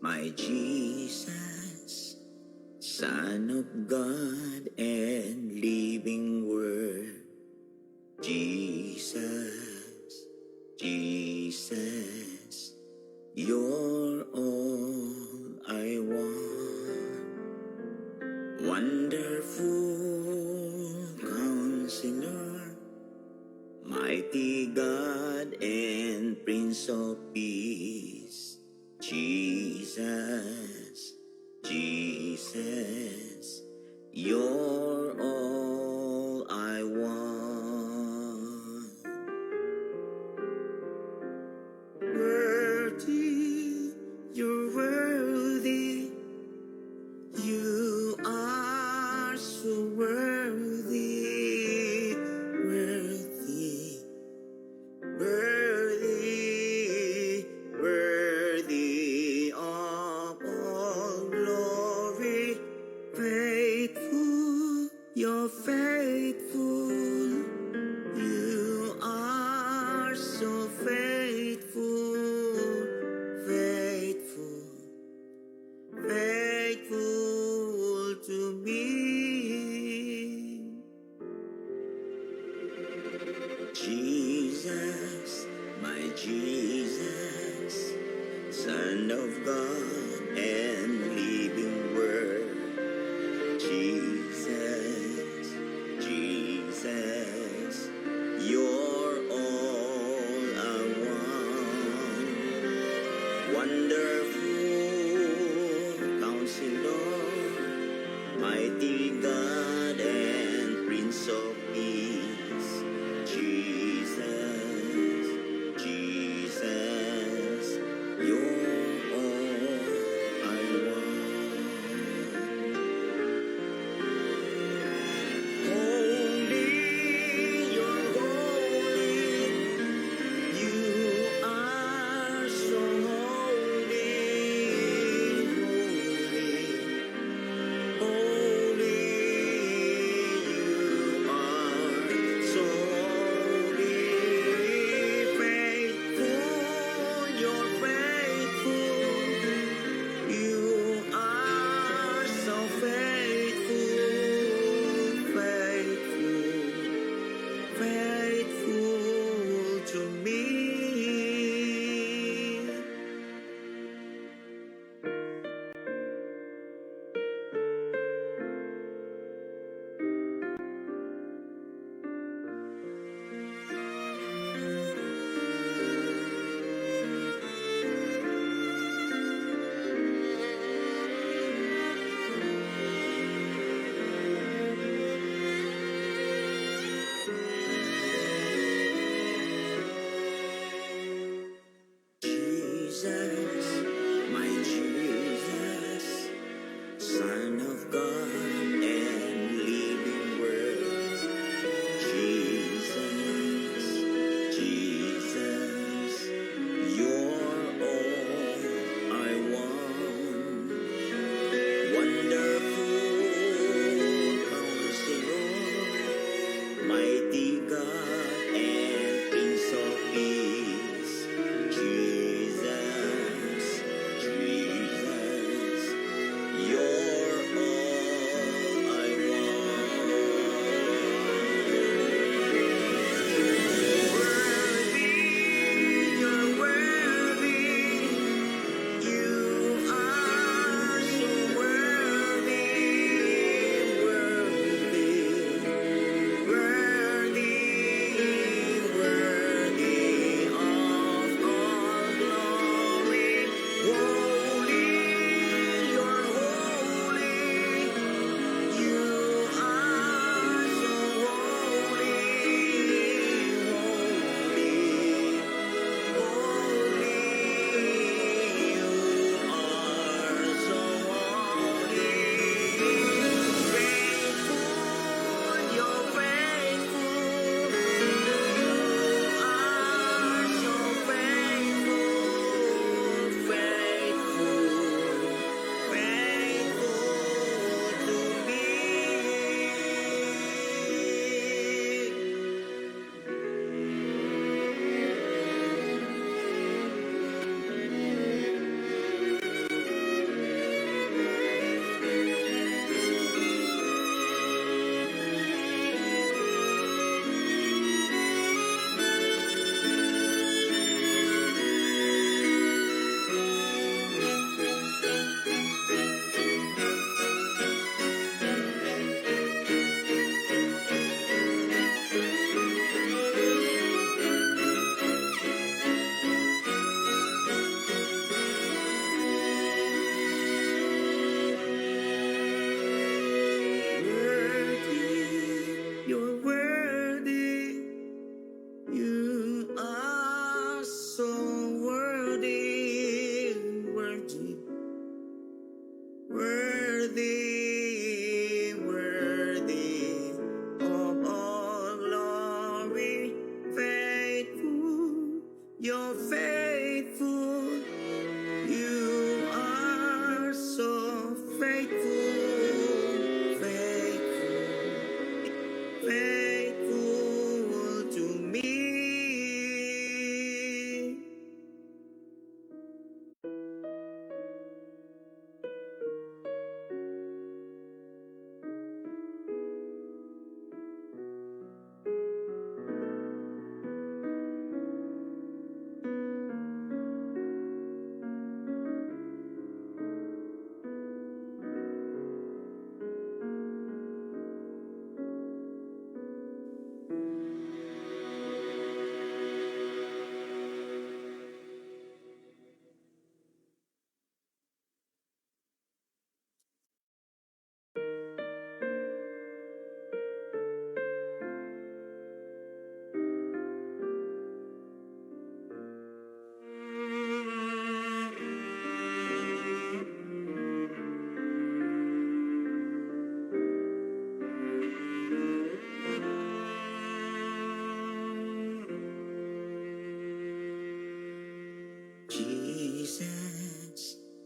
My Jesus, Son of God and living Word. Jesus, Jesus, you're all I want. Wonderful Counselor, mighty God and Prince of Peace. Jesus, Jesus, you're all I want. Worthy, you're worthy, you are so worthy, worthy, worthy, worthy of all glory, faithful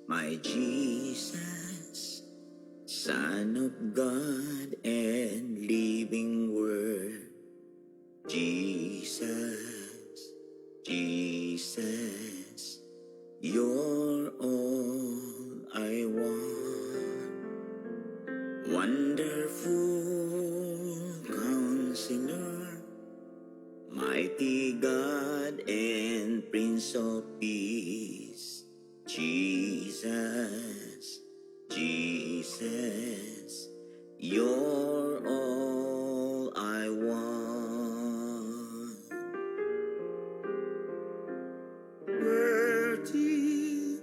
my Jesus, Son of God and living Word. Jesus, Jesus, you're all I want. Wonderful Counselor, mighty God and Prince of Peace. Jesus, Jesus, you're all I want. Worthy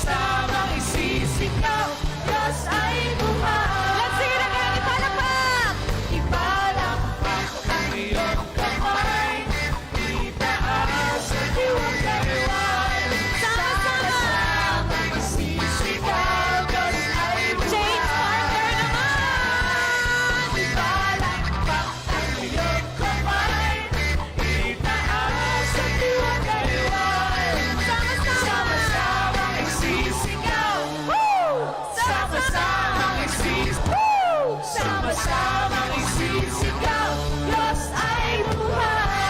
Sama-samang isisigaw, Diyos ay buhay. Let's sing it again, ipalakpak! Ipalakpak ang iyong kamay, itaas at iwag-iwag. Sama-samang isisigaw, Diyos ay buhay. Change partner naman! Ipalakpak ang iyong kamay, itaas at iwag-iwag. Sama-samang isisigaw, sama-samang isisigaw, sama-samang isisigaw, Diyos ay buhay.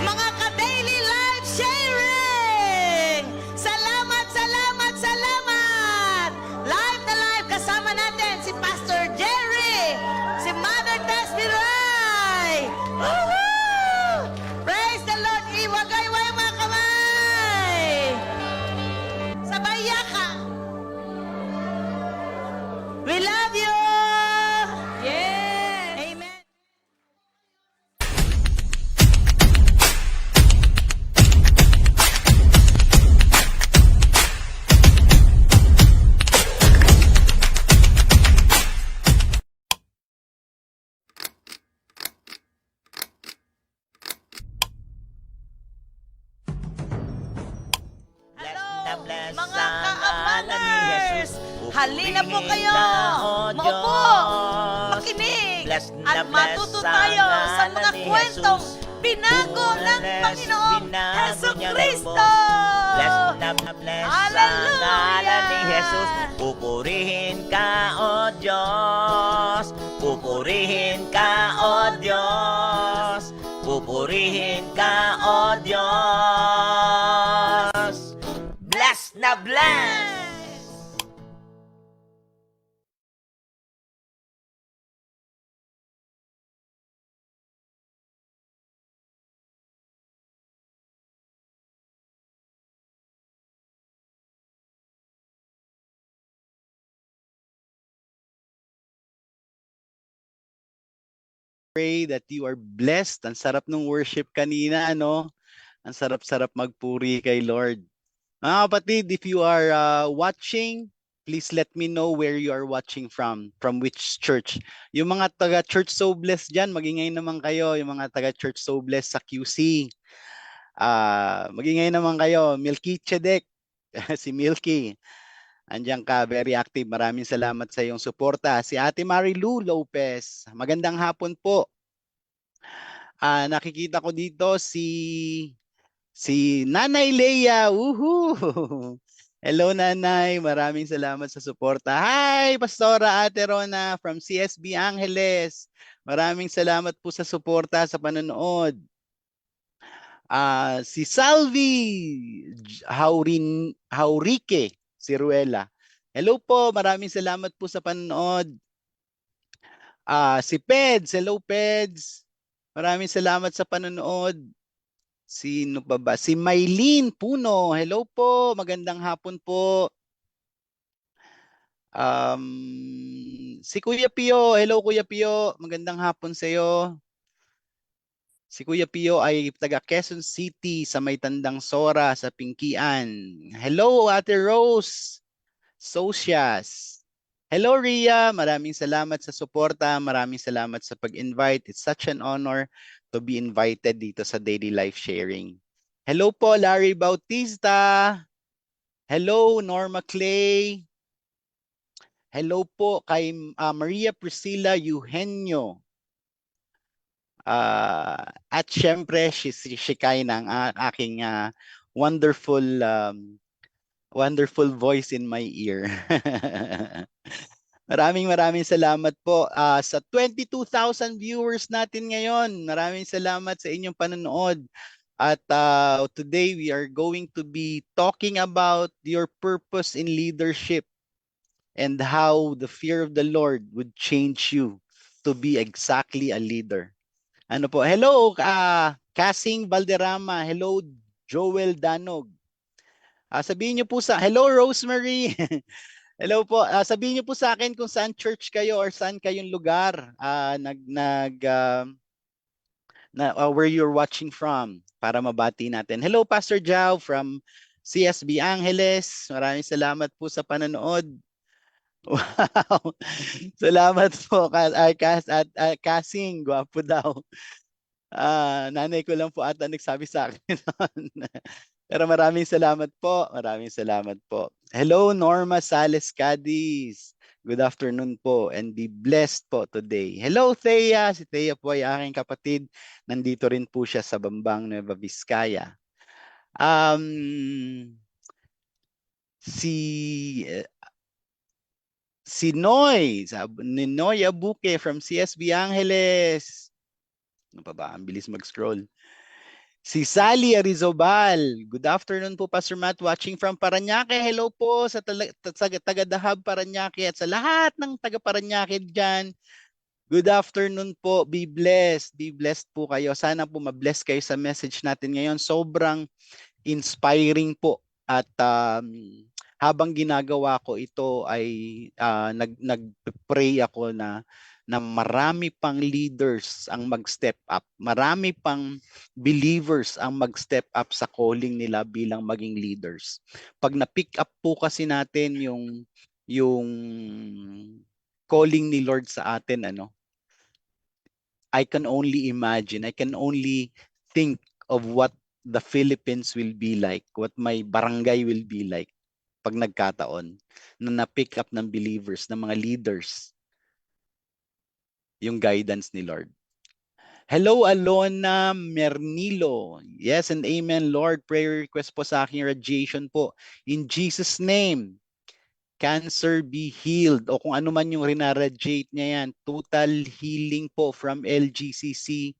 Mga ka-daily life sharing! Salamat, salamat, salamat! Live na live kasama natin si Pastor Jerry, si Mother Tess Biray! Woohoo! Praise the Lord! Iwagay-way mga kamay! Sabay yaka! We love you! Yes! Amen! Hello, bless mga ang ngalan ni ka-amaners! Jesus. Halina po kayo! Pupurihin ka, O Maupo! Diyos. Makinig! Bless na At matuto bless ang tayo sa ngalan mga ni kwentong Jesus. binago ng Bless, Panginoong binago Heso niya ng Kristo! Bless na bless ang Hallelujah! ngalan ni Jesus. Pupurihin ka, O Diyos. Pupurihin ka, O Diyos. Pupurihin ka, O Diyos. Bless na bless! Pray that you are blessed. Ang sarap ng worship kanina, ano? Ang sarap-sarap magpuri kay Lord. Mga kapatid, if you are watching, please let me know where you are watching from which church. Yung mga taga Church So Blessed dyan, magingay naman kayo. Yung mga taga Church So Blessed sa QC. Magingay naman kayo. Milky Chedek, si Milky. Andiyan ka, very active. Maraming salamat sa iyong suporta. Si Ate Marilu Lopez. Magandang hapon po. Nakikita ko dito si Nanay Leia. Woohoo! Hello Nanay, maraming salamat sa suporta. Hi, Pastora Ate Rona from CSB Angeles. Maraming salamat po sa suporta sa panonood. Si Salvi Haurike Ciruela. Hello po, maraming salamat po sa panonood. Si Peds, hello Peds. Maraming salamat sa panonood. Sino pa ba? Si Maylene Puno. Hello po. Magandang hapon po. Si Kuya Pio. Hello Kuya Pio. Magandang hapon sa iyo. Si Kuya Pio ay taga Quezon City sa may Tandang Sora sa Pingkian. Hello Ate Rose Socias. Hello Ria, maraming salamat sa suporta, maraming salamat sa pag-invite. It's such an honor to be invited dito sa Daily Life Sharing. Hello po Larry Bautista. Hello Norma Clay. Hello po kay Maria Priscilla Eugenio. At syempre si Shikay ng aking wonderful voice in my ear. Maraming salamat po sa 22,000 viewers natin ngayon. Maraming salamat sa inyong panonood. At today we are going to be talking about your purpose in leadership and how the fear of the Lord would change you to be exactly a leader. Ano po? Hello, Kasing Valderrama. Hello, Joel Danog. Sabihin niyo po hello, Rosemary. Hello po. Sabihin niyo po sa akin kung saan church kayo or saan kayong lugar where you're watching from para mabati natin. Hello, Pastor Jao from CSB Angeles, maraming salamat po sa panonood. Wow! Salamat po, Kasing, gwapo daw. Nanay ko lang po ata nagsabi sa akin noon. Pero maraming salamat po. Maraming salamat po. Hello, Norma Sales Cadiz. Good afternoon po and be blessed po today. Hello, Thea. Si Thea po ay aking kapatid. Nandito rin po siya sa Bambang, Nueva Vizcaya. Si Noy, ni Noy Abuque from CSB Angeles. Ano pa ba? Ang bilis mag-scroll. Si Sally Arizobal. Good afternoon po, Pastor Matt, watching from Parañaque. Hello po sa taga-Dahab Parañaque at sa lahat ng taga-Parañaque dyan. Good afternoon po. Be blessed. Be blessed po kayo. Sana po ma-bless kayo sa message natin ngayon. Sobrang inspiring po. At habang ginagawa ko ito ay nag-pray ako na marami pang leaders ang mag-step up. Marami pang believers ang mag-step up sa calling nila bilang maging leaders. Pag na-pick up po kasi natin yung calling ni Lord sa atin, I can only imagine, I can only think of what the Philippines will be like, what my barangay will be like pag nagkataon na na-pick up ng believers, ng mga leaders, yung guidance ni Lord. Hello, Alona Mernilo. Yes and amen, Lord. Prayer request po sa aking radiation po. In Jesus' name, cancer be healed. O kung ano man yung rinaradiate niya yan, total healing po from LGCC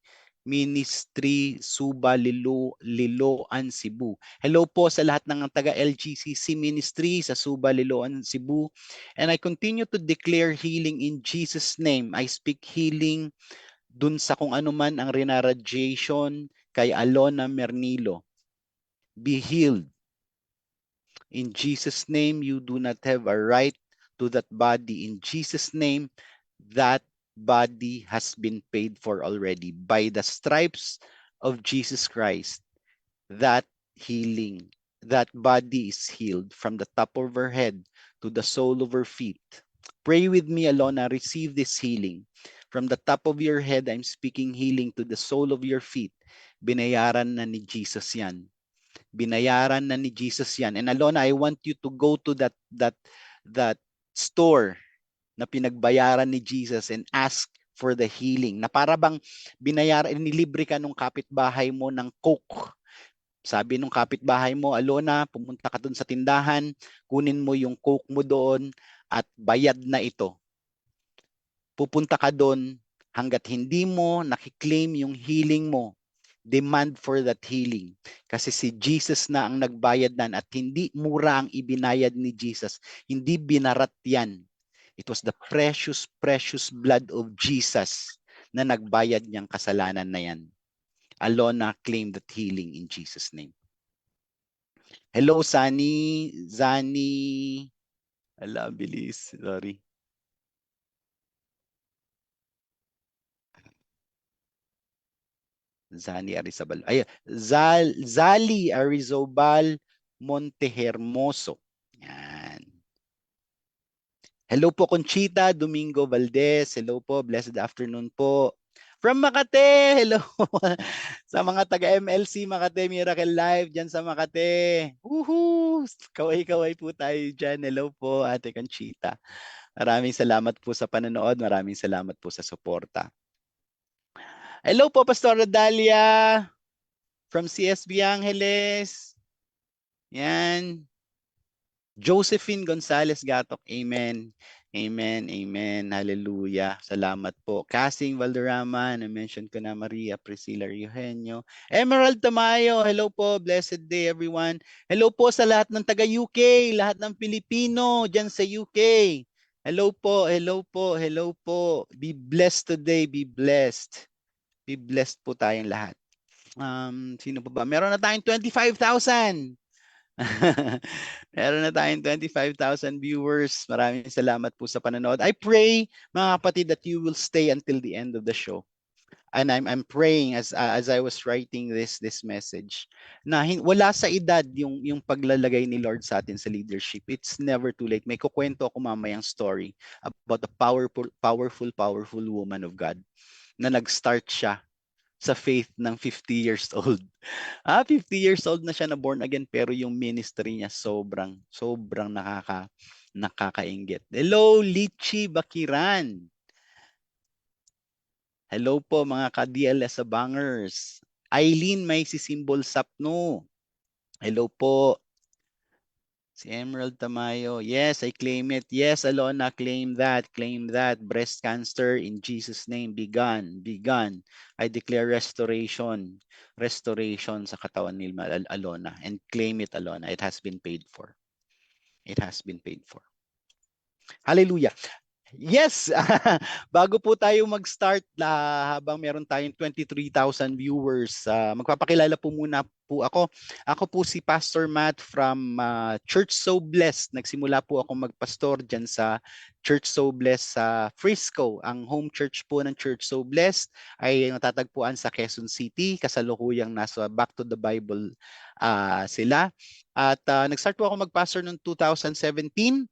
Ministry, Suba, Liloan, Cebu. Hello po sa lahat ng taga LGCC Ministry sa Suba, Liloan, Cebu. And I continue to declare healing in Jesus' name. I speak healing dun sa kung ano man ang rinaradiation kay Alona Mernilo. Be healed. In Jesus' name, you do not have a right to that body. In Jesus' name, that body has been paid for already. By the stripes of Jesus Christ, that healing, that body is healed from the top of her head to the sole of her feet. Pray with me, Alona. Receive this healing. From the top of your head, I'm speaking healing to the sole of your feet. Binayaran na ni Jesus yan. Binayaran na ni Jesus yan. And Alona, I want you to go to that store na pinagbayaran ni Jesus and ask for the healing. Na para bang binayaran, nilibre ka nung kapitbahay mo ng Coke. Sabi nung kapitbahay mo, Alona, pumunta ka dun sa tindahan, kunin mo yung Coke mo doon at bayad na ito. Pupunta ka doon hanggat hindi mo nakiklaim yung healing mo. Demand for that healing. Kasi si Jesus na ang nagbayad nan at hindi mura ang ibinayad ni Jesus. Hindi binarat yan. It was the precious, precious blood of Jesus na nagbayad niyang kasalanan na yan. Alona, claim that healing in Jesus' name. Hello, Zani. Ala, bilis. Sorry. Zali Arizobal Montehermoso. Yan. Hello po, Conchita Domingo Valdez. Hello po, blessed afternoon po. From Makate, hello. Sa mga taga MLC Makate Miracle Live dyan sa Makate. Woohoo! Kaway-kaway po tayo dyan. Hello po, Ate Conchita. Maraming salamat po sa panonood. Maraming salamat po sa suporta. Hello po, Pastor Dalia from CSB Angeles. Yan. Josephine Gonzalez Gatok. Amen. Amen. Amen. Hallelujah. Salamat po. Casing Valderrama. Na-mention ko na Maria Priscilla Eugenio. Emerald Tamayo. Hello po. Blessed day everyone. Hello po sa lahat ng taga-UK. Lahat ng Pilipino dyan sa UK. Hello po. Hello po. Hello po. Be blessed today. Be blessed. Be blessed po tayong lahat. Sino pa ba? Meron na tayong 25,000. Meron na tayong 25,000 viewers. Maraming salamat po sa panonood. I pray, mga kapatid, that you will stay until the end of the show. and I'm praying as I was writing this message na wala sa edad yung paglalagay ni Lord sa atin sa leadership. It's never too late. May kukwento ako mamayang story about a powerful woman of God na nag-start siya sa faith ng 50 years old. 50 years old na siya na born again, pero yung ministry niya sobrang nakakainggit. Hello, Lichi Bakiran. Hello po mga ka-DLS Abangers. Eileen may sisimbol sapno. Hello po. Si Emerald Tamayo. Yes, I claim it. Yes, Alona, claim that. Claim that. Breast cancer in Jesus' name. Be gone. Be gone. I declare restoration. Restoration sa katawan ni Alona. And claim it, Alona. It has been paid for. It has been paid for. Hallelujah. Yes, bago po tayo mag-start habang meron tayong 23,000 viewers, magpapakilala po muna po ako. Ako po si Pastor Matt from Church So Blessed. Nagsimula po ako magpastor dyan sa Church So Blessed sa Frisco. Ang home church po ng Church So Blessed ay natatagpuan sa Quezon City. Kasalukuyang nasa Back to the Bible sila. At nag-start po ako magpastor noong 2017.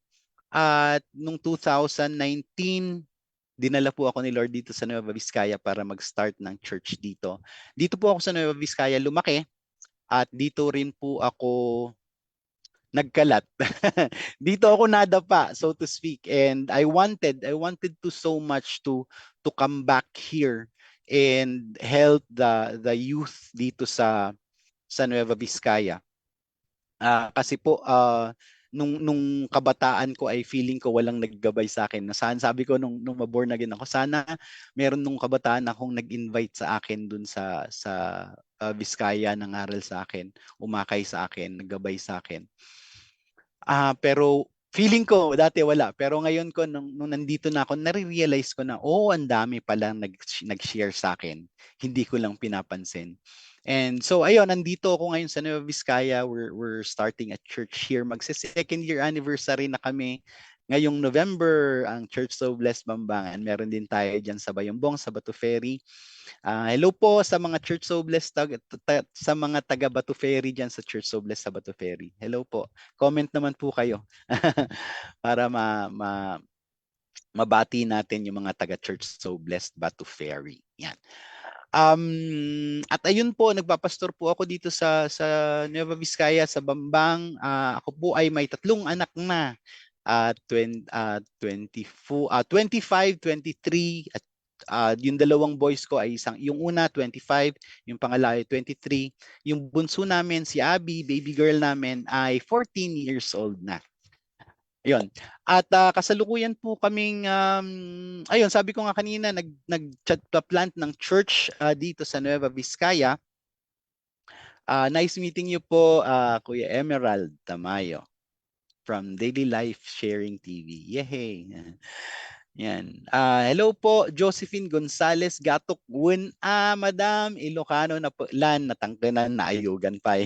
At nung 2019, dinala po ako ni Lord dito sa Nueva Vizcaya para mag-start ng church dito. Dito po ako sa Nueva Vizcaya lumaki at dito rin po ako nagkalat. Dito ako nadapa, so to speak, and I wanted to so much to come back here and help the youth dito sa Nueva Vizcaya. Kasi po nung kabataan ko ay feeling ko walang naggabay sa akin. Sabi ko nung maborn again ako, sana meron nung kabataan akong nag-invite sa akin dun sa Vizcaya, nangaral sa akin, umakay sa akin, naggabay sa akin. Pero feeling ko dati wala, pero ngayon ko nung nandito na ako, nare-realize ko na ang dami palang nag-share sa akin. Hindi ko lang pinapansin. And so ayun, nandito ako ngayon sa Nueva Vizcaya. We're starting a church here. Magse-second year anniversary na kami. Ngayong November, ang Church So Blessed Bambangan. Meron din tayo dyan sa Bayambong, sa Batu Ferry. Hello po sa mga Church So Blessed, sa mga taga Batu Ferry dyan sa Church So Blessed sa Batu Ferry. Hello po. Comment naman po kayo para mabati natin yung mga taga Church So Blessed Batu Ferry. Yan. At ayun po, nagpapastor po ako dito sa Nueva Vizcaya, sa Bambang. Ako po ay may 3 anak na. 25, 23, at yung 2 boys ko ay yung una 25, yung pangalawa ay 23. Yung bunso namin, si Abby, baby girl namin, ay 14 years old na. Ayun. At kasalukuyan po kaming, ayun, sabi ko nga kanina, nag-plant ng church dito sa Nueva Vizcaya. Nice meeting you po, Kuya Emerald Tamayo from Daily Life Sharing TV. Yehey! Yan. Hello po, Josephine Gonzales Gatok Win. Madam, Ilocano na po, natangkanan na ayugan pa.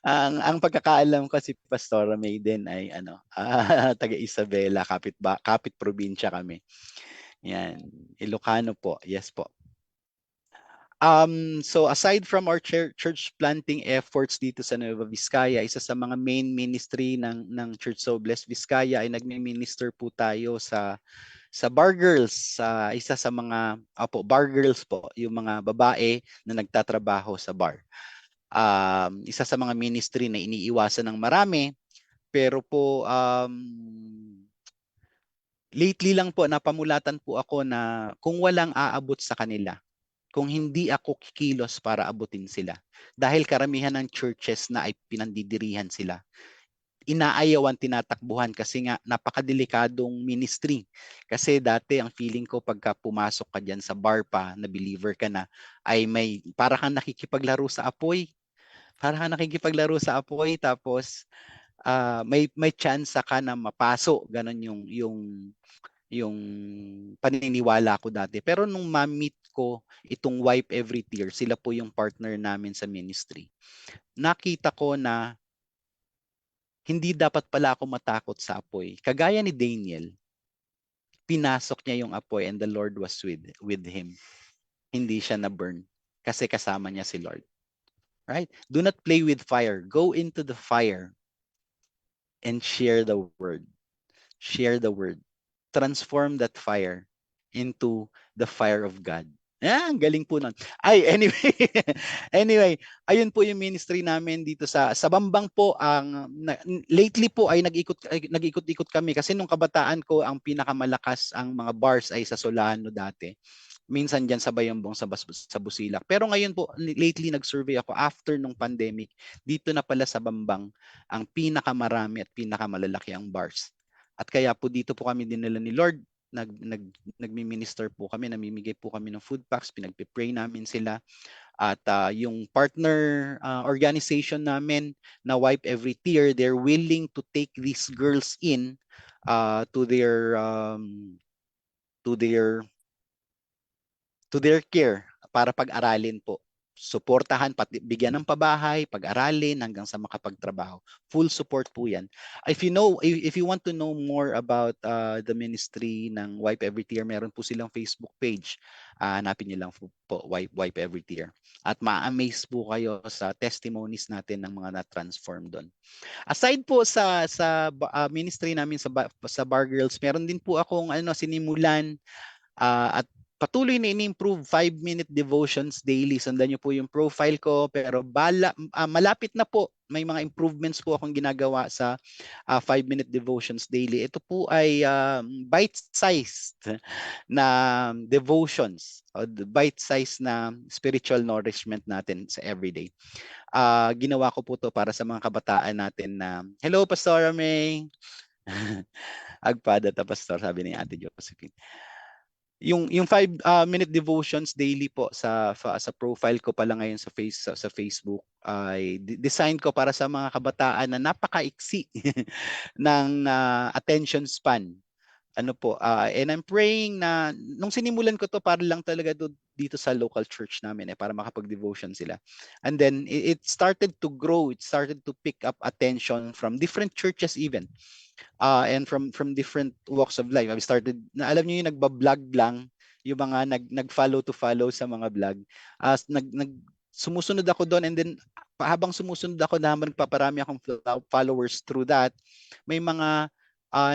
ang pagkakaalam ko si Pastora Maiden ay taga Isabela, kapit probinsya kami. Yan, Ilocano po. Yes po. So aside from our church planting efforts dito sa Nueva Vizcaya, isa sa mga main ministry ng Church So Blessed Vizcaya ay nagmi-minister po tayo sa bar girls, isa sa mga bar girls po, yung mga babae na nagtatrabaho sa bar. Isa sa mga ministry na iniiwasan ng marami, pero po lately lang po napamulatan po ako na kung walang aabot sa kanila, kung hindi ako kikilos para abutin sila. Dahil karamihan ng churches na ay pinandidirihan sila, inaayawan, tinatakbuhan kasi nga napakadelikadong ministry. Kasi dati ang feeling ko pagka pumasok ka dyan sa bar pa, na believer ka na, ay para kang nakikipaglaro sa apoy. Para kang nakikipaglaro sa apoy, tapos may chance ka na mapaso. Ganon yung paniniwala ko dati. Pero nung ma-meet ko itong Wipe Every Tear, sila po yung partner namin sa ministry, nakita ko na hindi dapat pala ako matakot sa apoy. Kagaya ni Daniel, pinasok niya yung apoy and the Lord was with him. Hindi siya na-burn kasi kasama niya si Lord. Right? Do not play with fire. Go into the fire and share the word. Share the word. Transform that fire into the fire of God. Ang galing po nun. Ay, anyway, anyway, ayun po yung ministry namin dito sa Bambang po. Lately po ay nag-ikot-ikot kami kasi nung kabataan ko ang pinakamalakas ang mga bars ay sa Solano dati. Minsan diyan sa Bayambong sa Busilak. Pero ngayon po, lately nag-survey ako after nung pandemic, dito na pala sa Bambang ang pinakamarami at pinakamalalaki ang bars. At kaya po dito po kami dinala ni Lord, nagmi-minister po kami, namimigay po kami ng food packs, pinagpe-pray namin sila. At yung partner organization namin na Wipe Every Tear, they're willing to take these girls in to their care para pag-aralin po. Suportahan, bigyan ng pabahay, pag-aralin hanggang sa makapagtrabaho. Full support po yan. If you want to know more about the ministry ng Wipe Every Tear, meron po silang Facebook page. Hanapin niyo lang po Wipe Every Tear. At ma-amaze po kayo sa testimonies natin ng mga na-transform doon. Aside po sa ministry namin sa Bar Girls, meron din po akong sinimulan at patuloy na ini-improve 5-minute devotions daily. Sundan niyo po yung profile ko, pero malapit na po. May mga improvements po akong ginagawa sa 5-minute devotions daily. Ito po ay bite-sized na devotions, bite-sized na spiritual nourishment natin sa everyday. Ginawa ko po to para sa mga kabataan natin na, hello, Pastor May. Agpada ta, Pastor, sabi ni Ate Josephine. Yung 5-minute devotions daily po sa profile ko pala ngayon sa Facebook ay design ko para sa mga kabataan na napakaiksi ng attention span. And I'm praying na nung sinimulan ko to para lang talaga dito sa local church namin para makapag-devotion sila. And then it started to grow, it started to pick up attention from different churches even. And from different walks of life. I started, alam niyo yung nagba-vlog lang, yung mga nag-follow to follow sa mga vlog. Sumusunod ako doon, and then habang sumusunod ako naman nagpaparami akong followers through that, may mga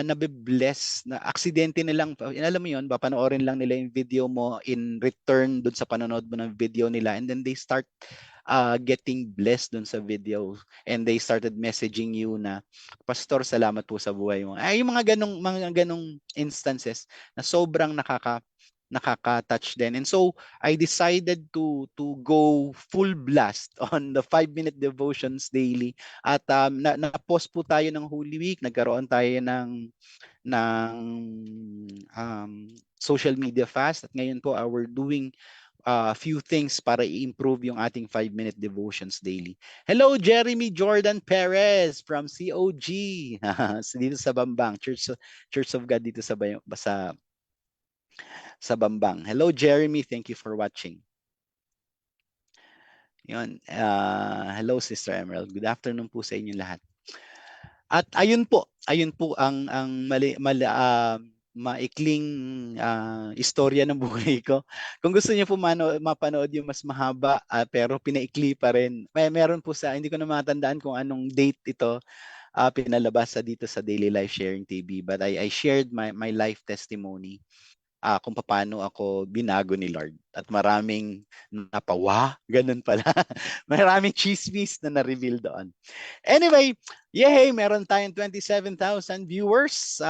nabibless na aksidente nilang, alam mo yun, papanoorin lang nila yung video mo in return doon sa panonood mo ng video nila, and then they start getting blessed dun sa video, and they started messaging you na, Pastor, salamat po sa buhay mo. Ay, yung mga ganong instances na sobrang nakaka-touch din. And so I decided to go full blast on the 5-minute devotions daily. At na-post po tayo ng Holy Week, nagkaroon tayo ng social media fast, at ngayon po we're doing a few things para i-improve yung ating 5-minute devotions daily. Hello, Jeremy Jordan Perez from COG dito sa Bambang, Church of God dito sa Bambang. Hello, Jeremy, thank you for watching. Yun, hello, Sister Emerald. Good afternoon po sa inyo lahat. At ayun po ang maikling istorya ng buhay ko. Kung gusto niyo po mapanood yung mas mahaba pero pinaikli pa rin, meron po hindi ko na matandaan kung anong date ito pinalabas dito sa Daily Life Sharing TV, but I shared my life testimony kung paano ako binago ni Lord, at maraming napawa, ganun pala. Maraming chismis na na-reveal doon. Anyway, yay, meron tayong 27,000 viewers.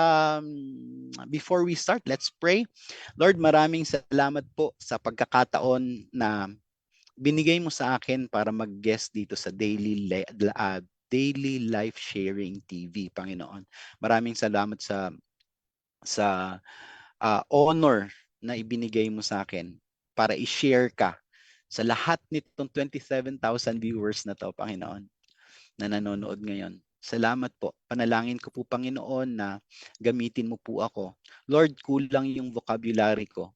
Before we start, let's pray. Lord, maraming salamat po sa pagkakataon na binigay mo sa akin para mag-guest dito sa Daily Life Sharing TV, Panginoon. Maraming salamat sa honor na ibinigay mo sa akin para i-share ka sa lahat nitong 27,000 viewers na to, Panginoon, na nanonood ngayon. Salamat po. Panalangin ko po, Panginoon, na gamitin mo po ako. Lord, kulang yung vocabulary ko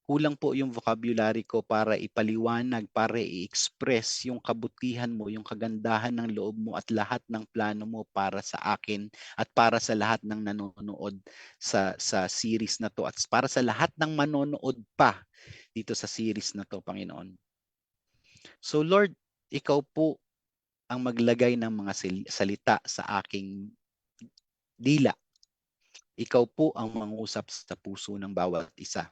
Kulang po yung vocabulary ko para ipaliwanag, para i-express yung kabutihan mo, yung kagandahan ng loob mo at lahat ng plano mo para sa akin at para sa lahat ng nanonood sa series na to at para sa lahat ng manonood pa dito sa series na to, Panginoon. So Lord, ikaw po ang maglagay ng mga salita sa aking dila. Ikaw po ang mangusap sa puso ng bawat isa.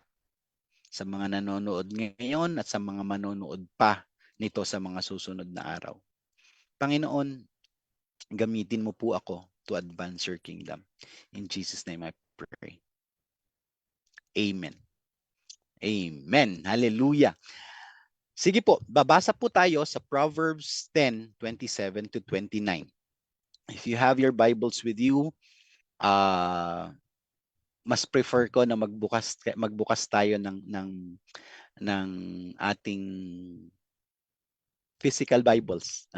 Sa mga nanonood ngayon at sa mga manonood pa nito sa mga susunod na araw. Panginoon, gamitin mo po ako to advance your kingdom. In Jesus' name I pray. Amen. Amen. Hallelujah. Sige po, babasa po tayo sa Proverbs 10:27 to 29. If you have your Bibles with you, mas prefer ko na magbukas tayo ng ating physical Bibles.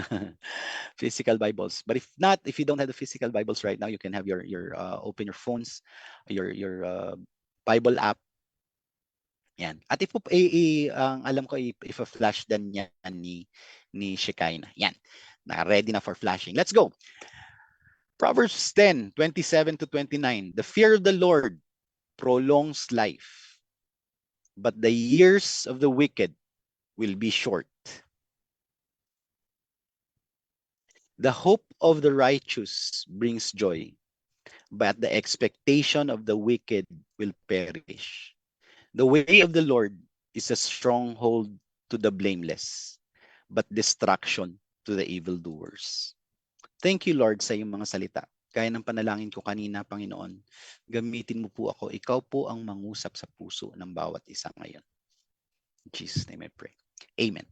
Physical Bibles. But if not, if you don't have the physical Bibles right now, you can have your open your phones, your Bible app. Yan. At if alam ko if-flash dan yan ni Shekinah. Yan. Ready na for flashing. Let's go. Proverbs 10:27 to 29. The fear of the Lord prolongs life, but the years of the wicked will be short. The hope of the righteous brings joy, but the expectation of the wicked will perish. The way of the Lord is a stronghold to the blameless, but destruction to the evildoers. Thank you, Lord, sa iyong mga salita. Kaya ng panalangin ko kanina, Panginoon, gamitin mo po ako. Ikaw po ang mangusap sa puso ng bawat isa ngayon. In Jesus' name I pray. Amen.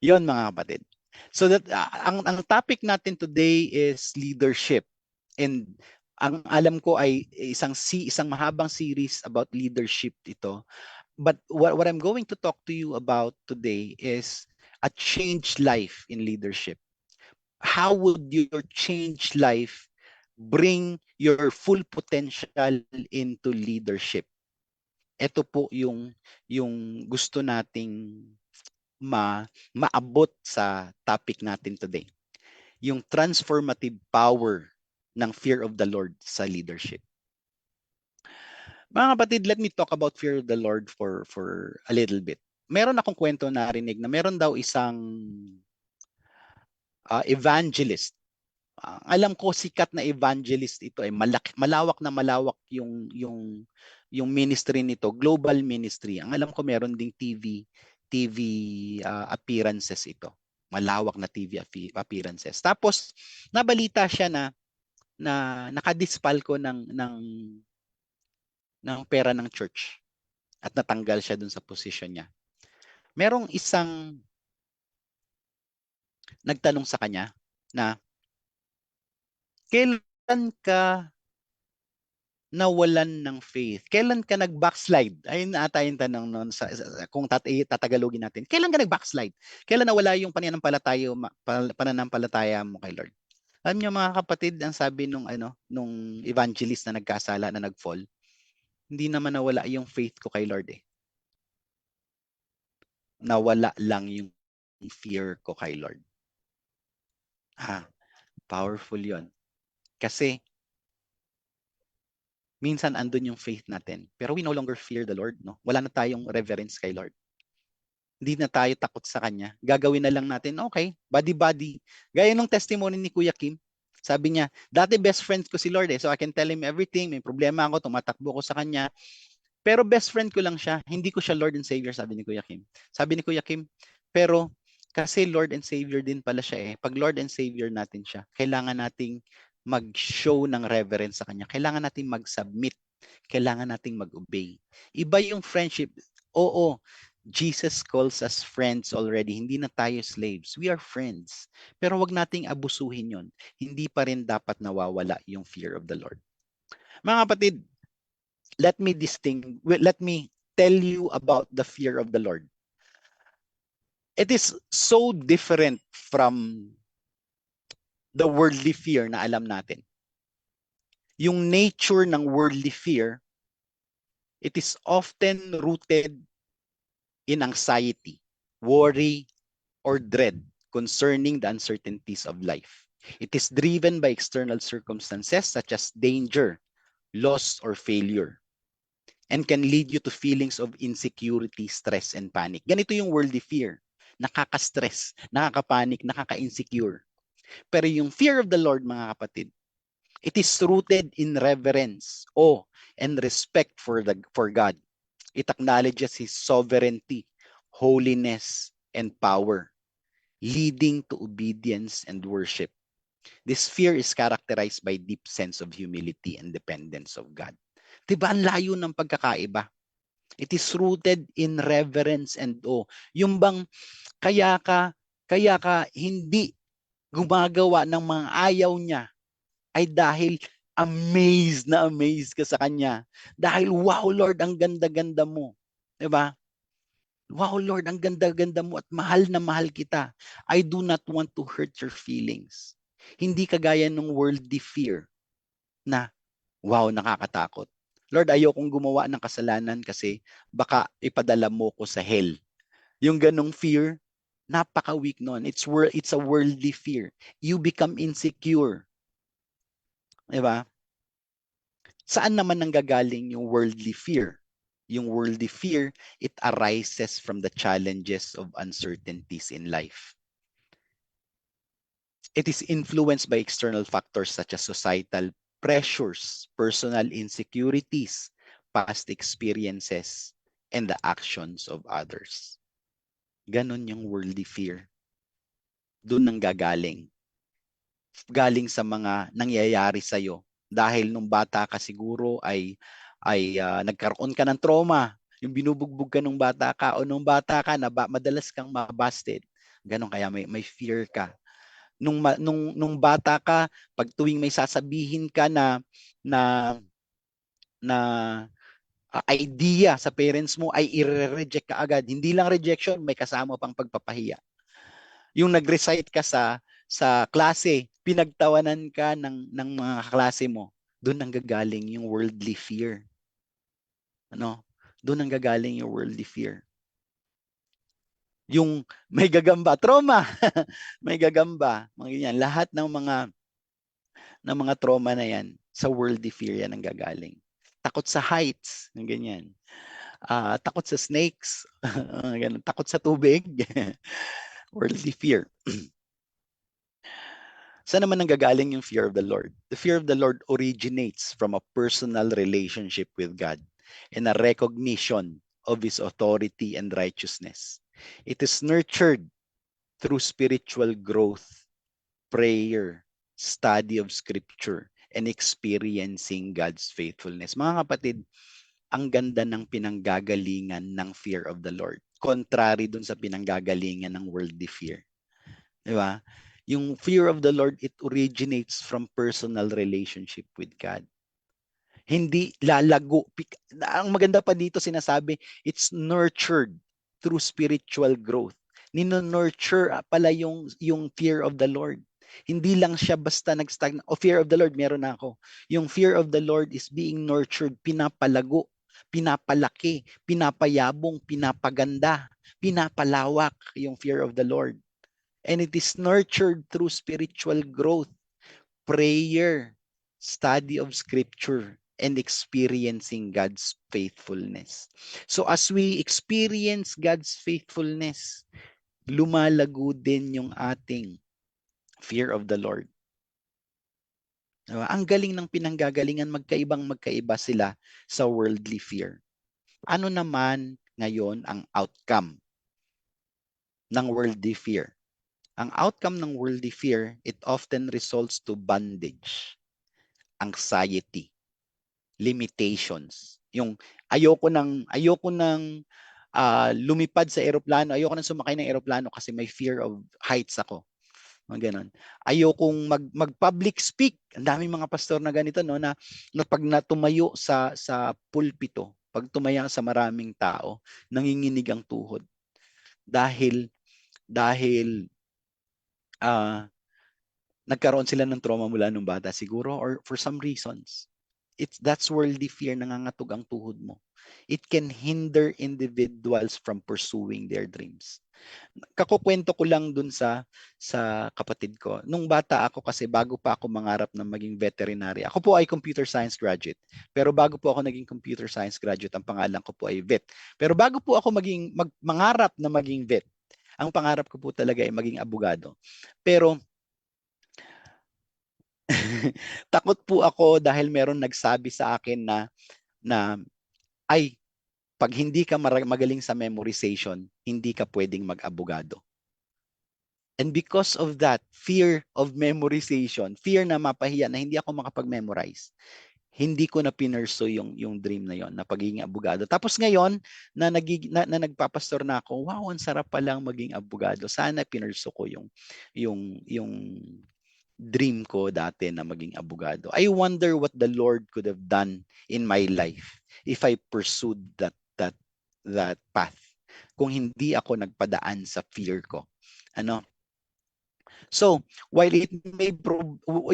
Yon mga kapatid. So that ang topic natin today is leadership. And ang alam ko ay isang mahabang series about leadership ito. But what I'm going to talk to you about today is a changed life in leadership. How would your changed life bring your full potential into leadership? Ito po yung gusto nating maabot sa topic natin today. Yung transformative power ng fear of the Lord sa leadership. Mga kapatid, let me talk about fear of the Lord for a little bit. Meron akong kwento na narinig na meron daw isang evangelist. Alam ko sikat na evangelist ito ay malawak yung ministry nito, global ministry. Ang alam ko meron ding TV appearances ito. Malawak na TV appearances. Tapos nabalita siya na nakadispal ko ng pera ng church at natanggal siya dun sa position niya. Merong isang nagtanong sa kanya na kailan ka nawalan ng faith? Kailan ka nag-backslide? Ayun ata yung tanong noon kung tatagalogin natin. Kailan ka nag-backslide? Kailan nawala yung pananampalataya mo kay Lord? Alam niyo mga kapatid, ang sabi nung evangelist na nagkasala na nag-fall, hindi naman nawala yung faith ko kay Lord eh. Nawala lang yung fear ko kay Lord. Powerful yon. Kasi minsan andun yung faith natin, pero we no longer fear the Lord, no? Wala na tayong reverence kay Lord. Hindi na tayo takot sa Kanya. Gagawin na lang natin, okay, body. Gaya nung testimony ni Kuya Kim, sabi niya, dati best friend ko si Lord eh, so I can tell Him everything, may problema ako, tumatakbo ko sa Kanya, pero best friend ko lang siya, hindi ko siya Lord and Savior, sabi ni Kuya Kim. Sabi ni Kuya Kim, pero kasi Lord and Savior din pala siya eh. Pag Lord and Savior natin siya, kailangan nating mag-show ng reverence sa Kanya. Kailangan nating mag-submit. Kailangan nating mag-obey. Iba yung friendship. Oo, Jesus calls us friends already. Hindi na tayo slaves. We are friends. Pero wag nating abusuhin yon. Hindi pa rin dapat nawawala yung fear of the Lord. Mga kapatid, let me tell you about the fear of the Lord. It is so different from the worldly fear na alam natin. Yung nature ng worldly fear, it is often rooted in anxiety, worry, or dread concerning the uncertainties of life. It is driven by external circumstances such as danger, loss, or failure, and can lead you to feelings of insecurity, stress, and panic. Ganito yung worldly fear. Nakaka-stress, nakaka-panic, nakaka-insecure. Pero yung fear of the Lord, mga kapatid, it is rooted in reverence, awe, and respect for God. It acknowledges His sovereignty, holiness, and power, leading to obedience and worship. This fear is characterized by deep sense of humility and dependence of God. Diba ang layo ng pagkakaiba? It is rooted in reverence and awe. Yung bang kaya ka hindi gumagawa ng mga ayaw niya ay dahil amazed ka sa Kanya. Dahil, wow Lord, ang ganda-ganda mo. Diba? Wow Lord, ang ganda-ganda mo at mahal na mahal kita. I do not want to hurt your feelings. Hindi kagaya ng worldly fear na, wow, nakakatakot. Lord, ayokong gumawa ng kasalanan kasi baka ipadala mo ko sa hell. Yung ganong fear, napaka-weak nun. It's a worldly fear. You become insecure. Diba? Saan naman nanggagaling yung worldly fear? Yung worldly fear, it arises from the challenges of uncertainties in life. It is influenced by external factors such as societal pressures, personal insecurities, past experiences, and the actions of others. Ganon yung worldly fear. Doon nang gagaling. Galing sa mga nangyayari sa'yo. Dahil nung bata ka siguro ay nagkaroon ka ng trauma. Yung binubugbog ka nung bata ka o nung bata ka na madalas kang mabasted. Ganon kaya may fear ka. Nung bata ka, pag tuwing may sasabihin ka na idea sa parents mo ay i-reject ka agad. Hindi lang rejection, may kasama pang pagpapahiya. Yung nag-recite ka sa klase, pinagtawanan ka ng mga klase mo, doon nanggagaling yung worldly fear. Ano? Doon nanggagaling yung worldly fear. Yung may gagamba, trauma. May gagamba, mga ganyan. Lahat ng mga trauma na yan, sa worldly fear yan ang gagaling. Takot sa heights, ng ganyan. Takot sa snakes, ganun. Takot sa tubig. Worldly fear. Saan naman nanggagaling yung fear of the Lord? The fear of the Lord originates from a personal relationship with God and a recognition of His authority and righteousness. It is nurtured through spiritual growth, prayer, study of Scripture, and experiencing God's faithfulness. Mga kapatid, ang ganda ng pinanggagalingan ng fear of the Lord. Contrary dun sa pinanggagalingan ng worldly fear. Di ba? Yung fear of the Lord, it originates from personal relationship with God. Hindi lalago. Ang maganda pa dito sinasabi, it's nurtured through spiritual growth. Nino-nurture pala yung fear of the Lord. Hindi lang siya basta nag-stagnate. O fear of the Lord, meron na ako. Yung fear of the Lord is being nurtured, pinapalago, pinapalaki, pinapayabong, pinapaganda, pinapalawak yung fear of the Lord. And it is nurtured through spiritual growth, prayer, study of Scripture, and experiencing God's faithfulness. So as we experience God's faithfulness, lumalago din yung ating fear of the Lord. Ang galing ng pinanggagalingan, magkaiba sila sa worldly fear. Ano naman ngayon ang outcome ng worldly fear? Ang outcome ng worldly fear, it often results to bondage, anxiety, limitations. Yung ayoko nang lumipad sa eroplano, ayoko nang sumakay ng eroplano kasi may fear of heights ako. Ganon. Ayokong mag-public speak. Ang daming mga pastor na ganito, no, na pag natumayo sa pulpito, pag tumaya sa maraming tao, nanginginig ang tuhod. Dahil nagkaroon sila ng trauma mula nung bata siguro, or for some reasons. That's worldly fear, nangangatog ang tuhod mo. It can hinder individuals from pursuing their dreams. Kakukwento ko lang dun sa kapatid ko. Nung bata ako kasi bago pa ako mangarap na maging veterinary. Ako po ay computer science graduate. Pero bago po ako naging computer science graduate, ang pangalan ko po ay vet. Pero bago po ako mangarap na maging vet, ang pangarap ko po talaga ay maging abogado. Pero takot po ako dahil meron nagsabi sa akin na ay, pag hindi ka magaling sa memorization, hindi ka pwedeng mag-abogado. And because of that, fear of memorization, fear na mapahiya na hindi ako makapag-memorize, hindi ko na pinurso yung dream na yon na pagiging abogado. Tapos ngayon, na nagpapastor na ako, wow, ang sarap palang maging abogado. Sana pinurso ko yung dream ko dati na maging abogado. I wonder what the Lord could have done in my life if I pursued that path. Kung hindi ako nagpadaan sa fear ko. Ano? So, while it may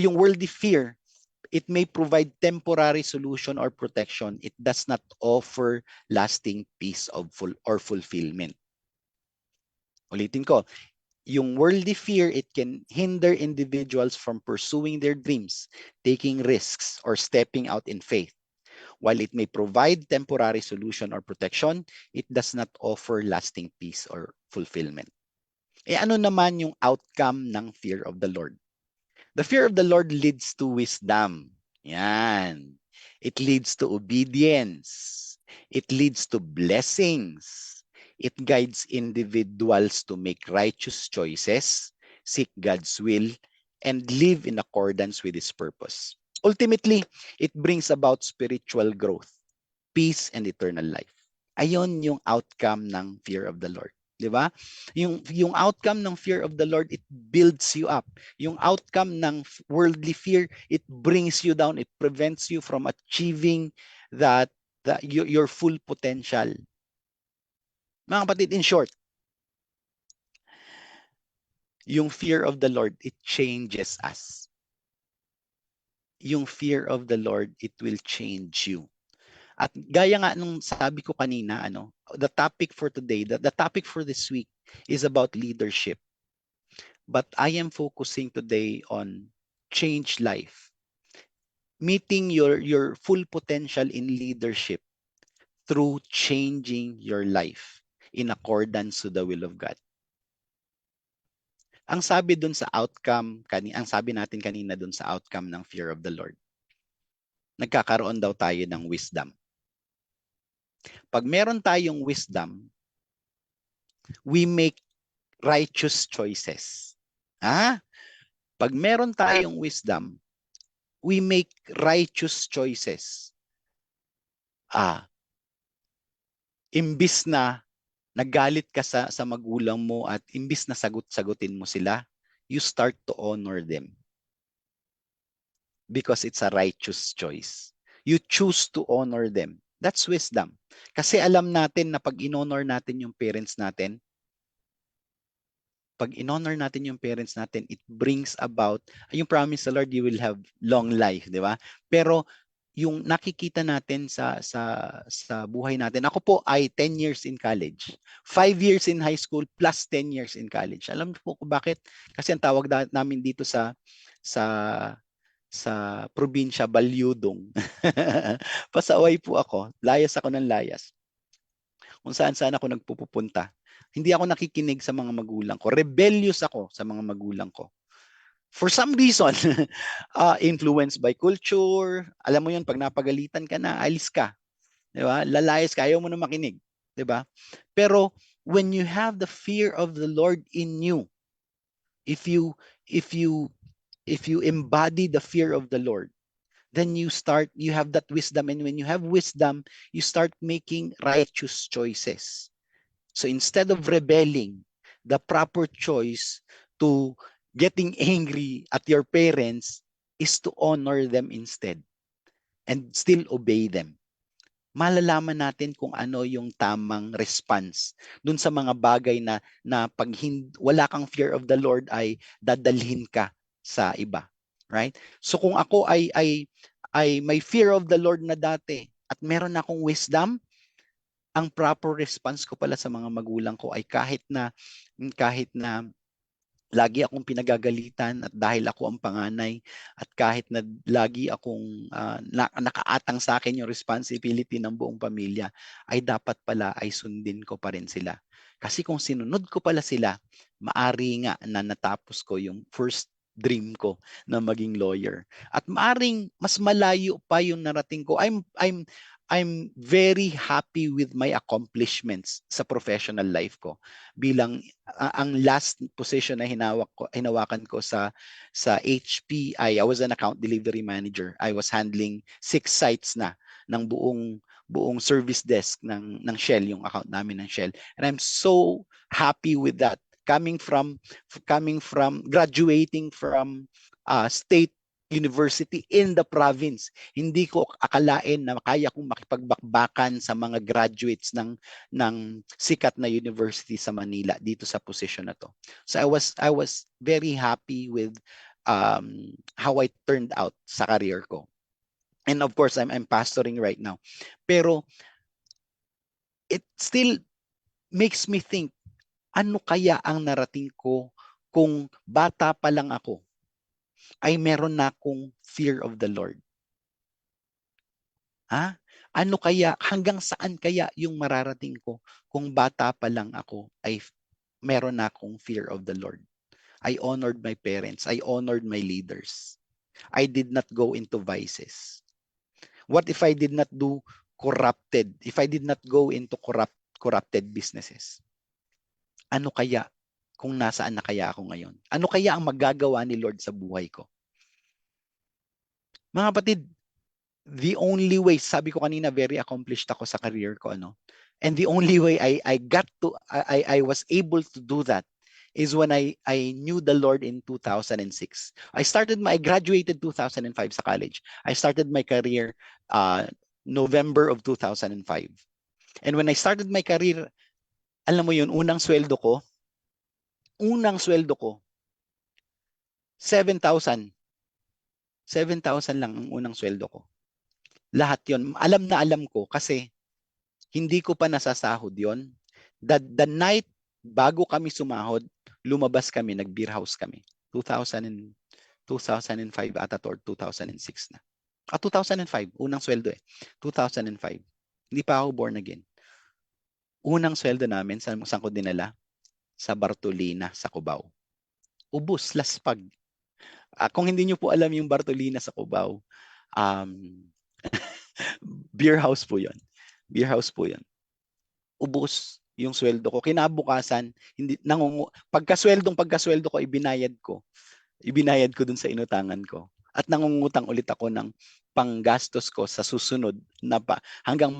yung worldly fear, it may provide temporary solution or protection, it does not offer lasting peace of fulfillment. Ulitin ko, yung worldly fear, it can hinder individuals from pursuing their dreams, taking risks, or stepping out in faith. While it may provide temporary solution or protection, it does not offer lasting peace or fulfillment. Ano naman yung outcome ng fear of the Lord? The fear of the Lord leads to wisdom. Yan. It leads to obedience. It leads to blessings. It guides individuals to make righteous choices, seek God's will, and live in accordance with His purpose. Ultimately, it brings about spiritual growth, peace, and eternal life. Ayon yung outcome ng fear of the Lord. Di ba? Yung outcome ng fear of the Lord, it builds you up. Yung outcome ng worldly fear, it brings you down. It prevents you from achieving your full potential. Mga kapatid, in short, yung fear of the Lord, it changes us. Yung fear of the Lord, it will change you. At gaya nga nung sabi ko kanina, the topic for today, the topic for this week is about leadership. But I am focusing today on change life. Meeting your full potential in leadership through changing your life in accordance to the will of God. Ang sabi dun sa outcome, ang sabi natin kanina dun sa outcome ng fear of the Lord, nagkakaroon daw tayo ng wisdom. Pag meron tayong wisdom, we make righteous choices. Pag meron tayong wisdom, we make righteous choices. Imbis na nagalit ka sa magulang mo at imbis na sagutin mo sila, you start to honor them. Because it's a righteous choice. You choose to honor them. That's wisdom. Kasi alam natin na pag in-honor natin yung parents natin, it brings about, yung promise sa Lord, you will have long life, di ba? Pero yung nakikita natin sa buhay natin, ako po ay 10 years in college, 5 years in high school, plus 10 years in college. Alam niyo po kung bakit? Kasi ang tawag namin dito sa probinsya, Balyudong. Pasaway po ako. Layas ako ng layas. Kung saan ako nagpupunta. Hindi ako nakikinig sa mga magulang ko. Rebellious ako sa mga magulang ko. For some reason, influenced by culture, alam mo yun, pag napagalitan ka na, alis ka. Diba? Lalayas ka, ayaw mo na makinig. Diba? Pero when you have the fear of the Lord in you, if you embody the fear of the Lord, then you have that wisdom. And when you have wisdom, you start making righteous choices. So instead of rebelling, the proper choice to getting angry at your parents is to honor them instead and still obey them. Malalaman natin kung ano yung tamang response dun sa mga bagay na pag wala kang fear of the Lord ay dadalhin ka sa iba. Right? So kung ako ay may fear of the Lord na dati at meron akong wisdom, ang proper response ko pala sa mga magulang ko ay kahit na lagi akong pinagagalitan at dahil ako ang panganay at kahit na lagi akong nakaatang sa akin yung responsibility ng buong pamilya, ay dapat pala ay sundin ko pa rin sila. Kasi kung sinunod ko pala sila, maari nga na natapos ko yung first dream ko na maging lawyer. At maaring mas malayo pa yung narating ko. I'm very happy with my accomplishments sa professional life ko. Bilang ang last position na hinawakan ko sa HP I was an account delivery manager. I was handling 6 sites na ng buong service desk ng Shell, yung account namin ng Shell. And I'm so happy with that. Coming from graduating from state university in the province. Hindi ko akalain na kaya kong makipagbakbakan sa mga graduates ng sikat na university sa Manila dito sa position na to. So I was very happy with how I turned out sa career ko. And of course, I'm pastoring right now. Pero it still makes me think, ano kaya ang narating ko kung bata pa lang ako ay meron na akong fear of the Lord? Ano kaya, hanggang saan kaya yung mararating ko kung bata pa lang ako ay meron na akong fear of the Lord? I honored my parents. I honored my leaders. I did not go into vices. What if I did not do corrupted? If I did not go into corrupted businesses? Ano kaya kung nasaan na kaya ako ngayon? Ano kaya ang magagawa ni Lord sa buhay ko? Mga kapatid, the only way, sabi ko kanina, very accomplished ako sa career ko, and the only way I was able to do that is when I knew the Lord in 2006. I graduated 2005 sa college. I started my career November of 2005. And when I started my career, alam mo yun, unang sweldo ko, 7,000. 7,000 lang ang unang sweldo ko. Lahat yon alam na alam ko kasi hindi ko pa nasasahod yon. The night bago kami sumahod, lumabas kami, nag-beer house kami. 2005 ata or 2006 na. 2005, unang sweldo 2005. Hindi pa ako born again. Unang sweldo namin, saan ko dinala? Sa Bartolina, sa Cubao. Ubus, laspag. Kung hindi nyo po alam yung Bartolina sa Cubao, beer house po yun. Beer house po yun. Ubus yung sweldo ko. Kinabukasan, pagkasweldo ko, ibinayad ko dun sa inutangan ko. At nangungutang ulit ako ng panggastos ko sa susunod na hanggang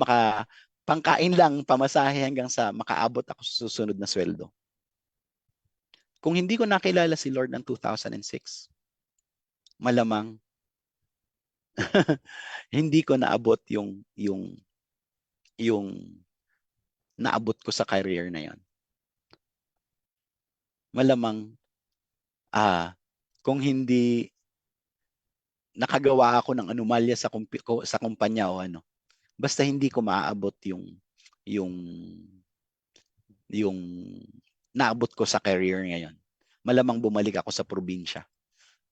pangkain lang, pamasahe hanggang sa makaabot ako sa susunod na sweldo. Kung hindi ko nakilala si Lord ng 2006, malamang hindi ko naabot yung naabot ko sa career na yon. Malamang kung hindi nakagawa ako ng anomalya sa kumpanya o basta hindi ko maaabot yung naabot ko sa career ngayon. Malamang bumalik ako sa probinsya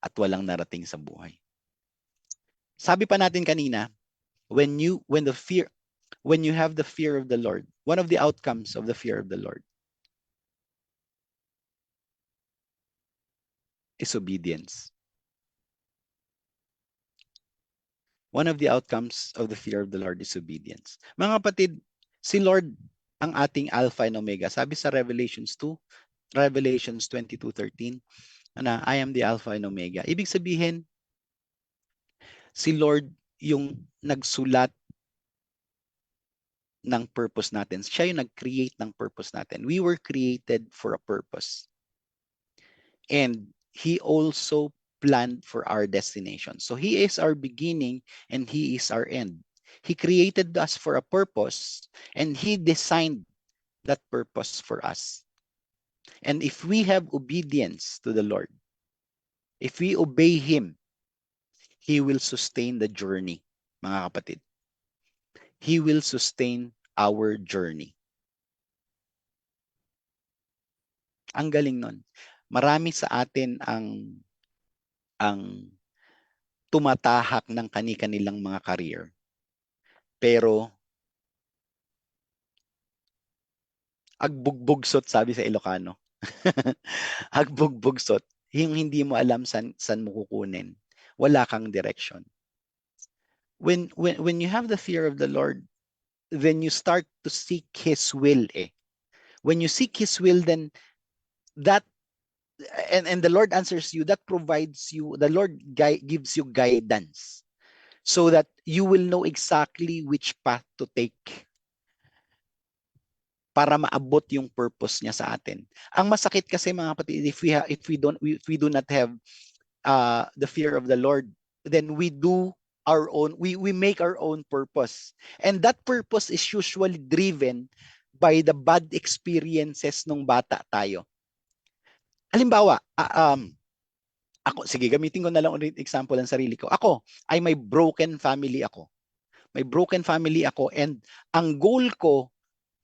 at walang narating sa buhay. Sabi pa natin kanina, when you have the fear of the Lord, one of the outcomes of the fear of the Lord is obedience. One of the outcomes of the fear of the Lord is obedience. Mga kapatid, si Lord ang ating Alpha and Omega. Sabi sa Revelations 22:13, na I am the Alpha and Omega. Ibig sabihin, si Lord yung nagsulat ng purpose natin. Siya yung nag-create ng purpose natin. We were created for a purpose. And He also planned for our destination. So He is our beginning and He is our end. He created us for a purpose and He designed that purpose for us. And if we have obedience to the Lord, if we obey Him, He will sustain the journey, mga kapatid. He will sustain our journey. Ang galing nun. Marami sa atin ang tumatahak ng kani-kanilang mga career. Pero agbugbugsot sabi sa Ilocano. Agbugbugsot, yung hindi mo alam san mo kukunin. Wala kang direction. When you have the fear of the Lord, then you start to seek His will. When you seek His will, then that and the Lord answers you, that provides you, the Lord gives you guidance so that you will know exactly which path to take para maabot yung purpose niya sa atin. Ang masakit kasi mga kapatid, if we do not have the fear of the Lord, then we make our own purpose. And that purpose is usually driven by the bad experiences nung bata tayo. Halimbawa, ako, sige, gamitin ko na lang ulit example ng sarili ko. Ako, ay may broken family ako. May broken family ako, and ang goal ko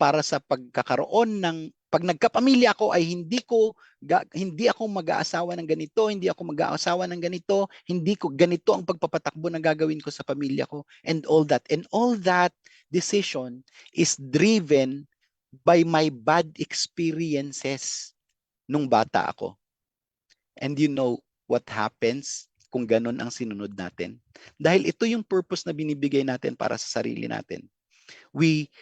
para sa pagkakaroon ng, pag nagkapamilya ako ay hindi ako mag-aasawa ng ganito, hindi ako mag-aasawa ng ganito, hindi ko ganito ang pagpapatakbo na gagawin ko sa pamilya ko, and all that. And all that decision is driven by my bad experiences nung bata ako. And you know what happens kung ganun ang sinunod natin? Dahil ito yung purpose na binibigay natin para sa sarili natin. We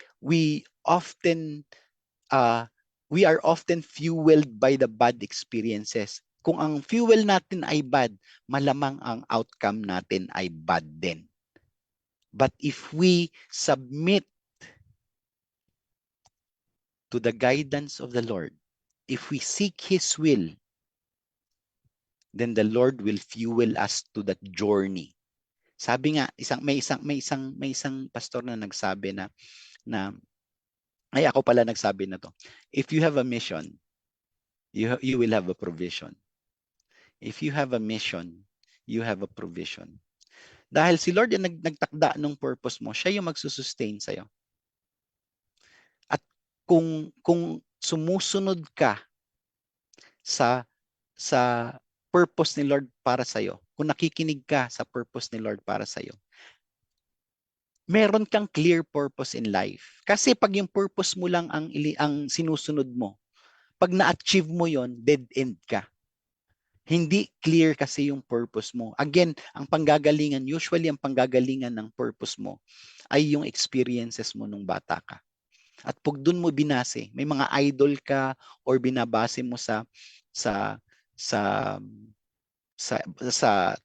are often fueled by the bad experiences. Kung ang fuel natin ay bad, malamang ang outcome natin ay bad din. But if we submit to the guidance of the Lord, if we seek His will, then the Lord will fuel us to that journey. Sabi nga, may isang pastor na nagsabi na ay ako pala nagsabi na to. If you have a mission, you will have a provision. If you have a mission, you have a provision. Dahil si Lord yung nagtakda ng purpose mo, siya yung magsusustain sa'yo. At kung sumusunod ka sa purpose ni Lord para sa'yo, kung nakikinig ka sa purpose ni Lord para sa'yo, meron kang clear purpose in life. Kasi pag yung purpose mo lang ang sinusunod mo, pag na-achieve mo yon, dead end ka. Hindi clear kasi yung purpose mo. Again, usually ang panggagalingan ng purpose mo ay yung experiences mo nung bata ka. At pag dun mo binase, may mga idol ka or binabase mo sa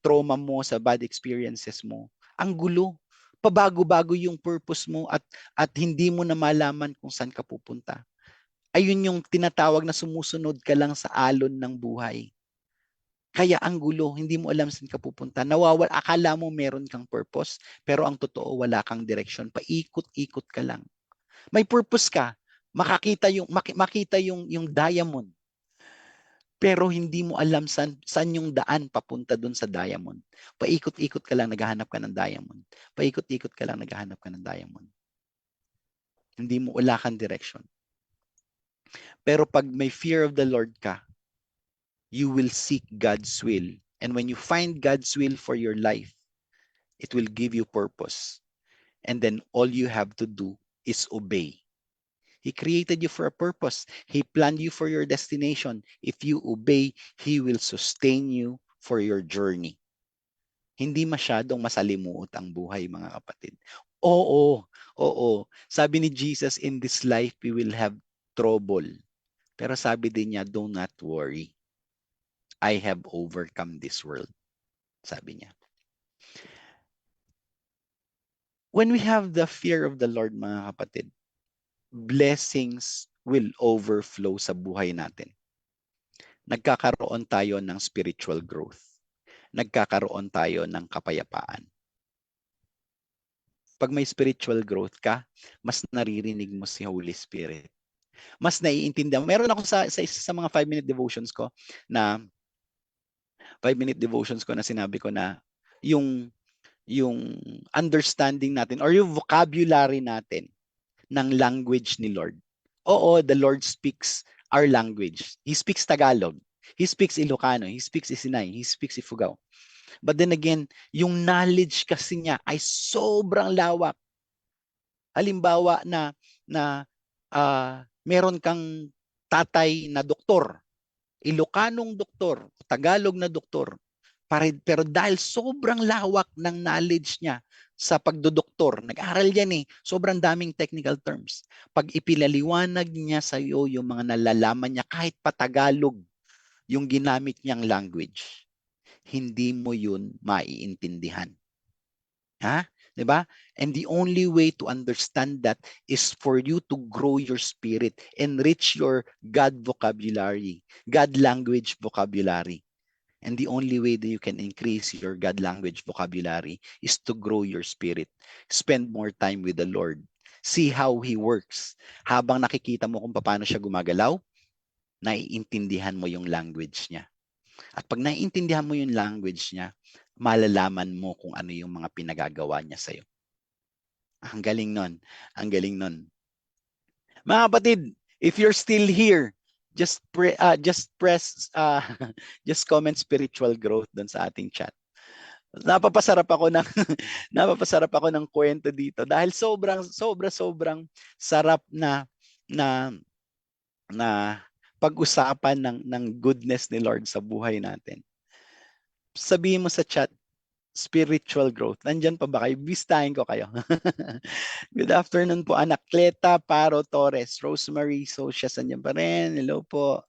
trauma mo, sa bad experiences mo, ang gulo. Pabago-bago yung purpose mo at hindi mo na malaman kung saan ka pupunta. Ayun yung tinatawag na sumusunod ka lang sa alon ng buhay. Kaya ang gulo, hindi mo alam saan ka pupunta. Akala mo meron kang purpose, pero ang totoo wala kang direction. Paikot-ikot ka lang. May purpose ka, makita yung diamond. Pero hindi mo alam saan yung daan papunta dun sa diamond. Paikot-ikot ka lang, naghahanap ka ng diamond. Paikot-ikot ka lang, naghahanap ka ng diamond. Wala kang direction. Pero pag may fear of the Lord ka, you will seek God's will. And when you find God's will for your life, it will give you purpose. And then all you have to do is obey. He created you for a purpose. He planned you for your destination. If you obey, He will sustain you for your journey. Hindi masyadong masalimuot ang buhay, mga kapatid. Oo. Sabi ni Jesus, in this life, we will have trouble. Pero sabi din niya, do not worry. I have overcome this world. Sabi niya. When we have the fear of the Lord, mga kapatid, blessings will overflow sa buhay natin. Nagkakaroon tayo ng spiritual growth. Nagkakaroon tayo ng kapayapaan. Pag may spiritual growth ka, mas naririnig mo si Holy Spirit. Mas naiintindihan. Meron ako sa mga 5-minute devotions ko na sinabi ko na yung understanding natin or yung vocabulary natin ng language ni Lord. Oo, the Lord speaks our language. He speaks Tagalog. He speaks Ilocano. He speaks Isinay. He speaks Ifugao. But then again, yung knowledge kasi niya ay sobrang lawak. Halimbawa na meron kang tatay na doktor, Ilocanong doktor, Tagalog na doktor. Pero dahil sobrang lawak ng knowledge niya sa pagdodoktor, nag-aral yan sobrang daming technical terms. Pag ipinaliwanag niya sa iyo yung mga nalalaman niya, kahit pa Tagalog yung ginamit niyang language, hindi mo yun maiintindihan. Ha? 'Di ba? And the only way to understand that is for you to grow your spirit, enrich your God vocabulary, God language vocabulary. And the only way that you can increase your God language vocabulary is to grow your spirit. Spend more time with the Lord. See how He works. Habang nakikita mo kung paano siya gumagalaw, naiintindihan mo yung language niya. At pag naiintindihan mo yung language niya, malalaman mo kung ano yung mga pinagagawa niya sa'yo. Ang galing nun. Ang galing nun. Mga kapatid, if you're still here, just comment spiritual growth doon sa ating chat. Napapasarap ako ng kwento dito dahil sobrang sarap na pag-usapan ng goodness ni Lord sa buhay natin. Sabihin mo sa chat, spiritual growth. Nandyan pa ba kayo? Bistahin ko kayo. Good afternoon po, anak Cleta Paro Torres, Rosemary Socias, andyan pa rin. Hello po.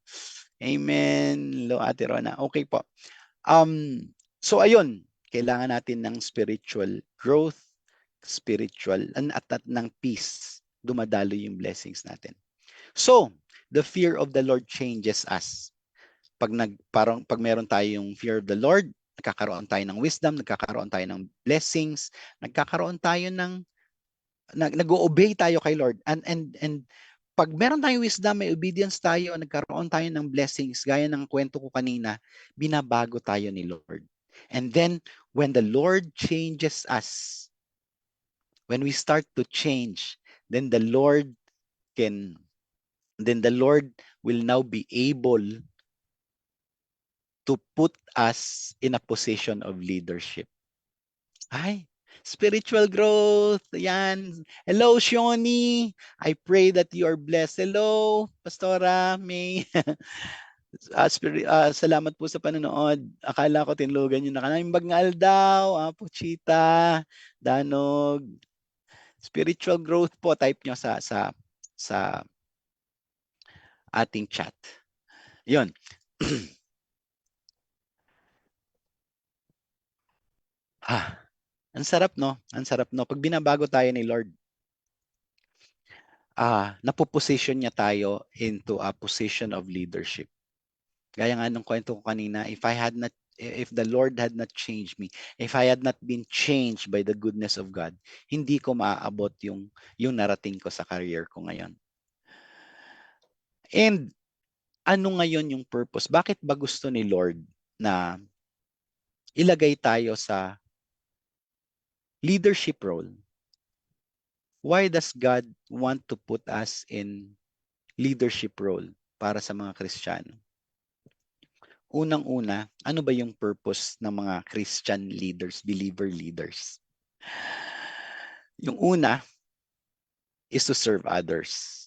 Amen. Hello, Ate Rona. Okay po. So ayun, kailangan natin ng spiritual growth, spiritual, at ng peace. Dumadalo yung blessings natin. So, the fear of the Lord changes us. Pag meron tayong fear of the Lord, nagkakaroon tayo ng wisdom, nagkakaroon tayo ng blessings, nagkakaroon tayo ng nag-o-obey tayo kay Lord. And pag meron tayong wisdom, may obedience tayo, nagkaroon tayo ng blessings, gaya ng kwento ko kanina, binabago tayo ni Lord. And then when the Lord changes us, when we start to change, then the Lord will now be able to put us in a position of leadership. Ay, spiritual growth. Yan. Hello, Shoni. I pray that you are blessed. Hello, Pastora May. Salamat po sa panonood. Akala ko tinlugan nyo na kanaming bagngal daw. Puchita, Danog. Spiritual growth po. Type nyo sa ating chat. Yun. Ang sarap no? Ang sarap no? Pag binabago tayo ni Lord, napoposition niya tayo into a position of leadership. Gaya nga nung kwento ko kanina, if the Lord had not changed me, if I had not been changed by the goodness of God, hindi ko maaabot yung narating ko sa career ko ngayon. And ano ngayon yung purpose? Bakit ba gusto ni Lord na ilagay tayo sa leadership role? Why does God want to put us in leadership role para sa mga Kristiyano? Unang-una, ano ba yung purpose ng mga Christian leaders, believer leaders? Yung una is to serve others.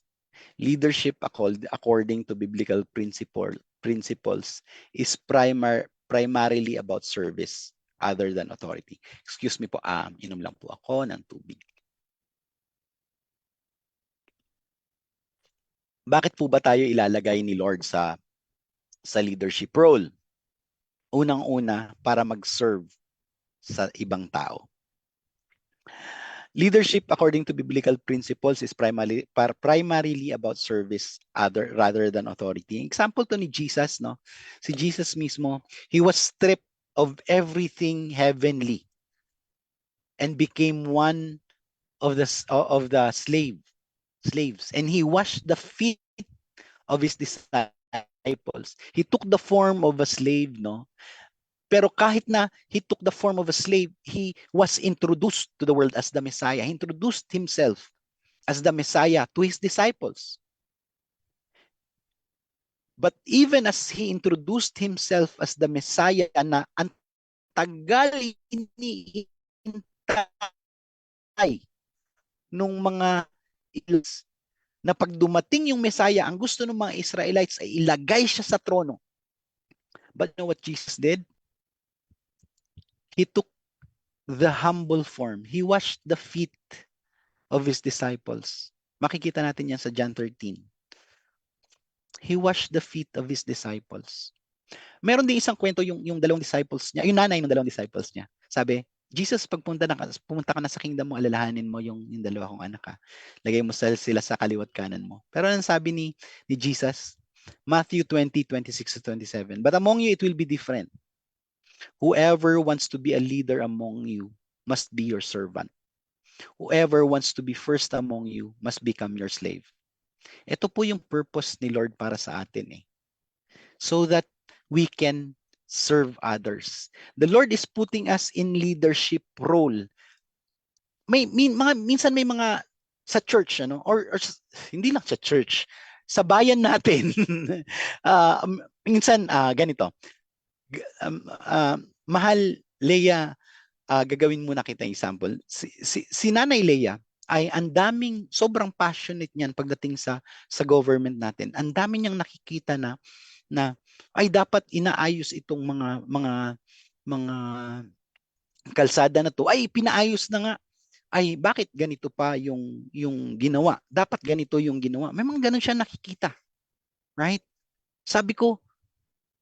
Leadership according to biblical principles is primarily about service other than authority. Excuse me po, inom lang po ako ng tubig. Bakit po ba tayo ilalagay ni Lord sa leadership role? Unang-una, para mag-serve sa ibang tao. Leadership according to biblical principles is primarily about service rather than authority. Example to ni Jesus, no? Si Jesus mismo, he was stripped of everything heavenly and became one of the slaves, and he washed the feet of his disciples. He took the form of a slave, no? Pero kahit na he took the form of a slave, he was introduced to the world as the Messiah. He introduced himself as the Messiah to his disciples. But even as he introduced himself as the Messiah na ang tagal iniintay nung mga ilas na pag dumating yung Messiah, ang gusto ng mga Israelites ay ilagay siya sa trono. But you know what Jesus did? He took the humble form. He washed the feet of his disciples. Makikita natin yan sa John 13. He washed the feet of his disciples. Meron din isang kwento yung dalawang disciples niya, yung nanay ng dalawang disciples niya. Sabi, Jesus, pag pumunta ka na sa kingdom mo, alalahanin mo yung dalawa kong anak ka. Lagay mo sila sa kaliwat kanan mo. Pero anong sabi ni Jesus? Matthew 20:26-27. But among you, it will be different. Whoever wants to be a leader among you must be your servant. Whoever wants to be first among you must become your slave. Ito po yung purpose ni Lord para sa atin so that we can serve others. The Lord is putting us in leadership role. Minsan may mga sa church, or hindi lang sa church, sa bayan natin. Minsan ganito. Mahal Leia, gagawin muna kita example. Si Nanay Leia ay ang daming, sobrang passionate niyan pagdating sa government natin. Ang dami niyang nakikita na ay dapat inaayos itong mga kalsada na to. Ay pinaayos na nga. Ay bakit ganito pa yung ginawa? Dapat ganito yung ginawa. May mga ganun siya nakikita. Right? Sabi ko,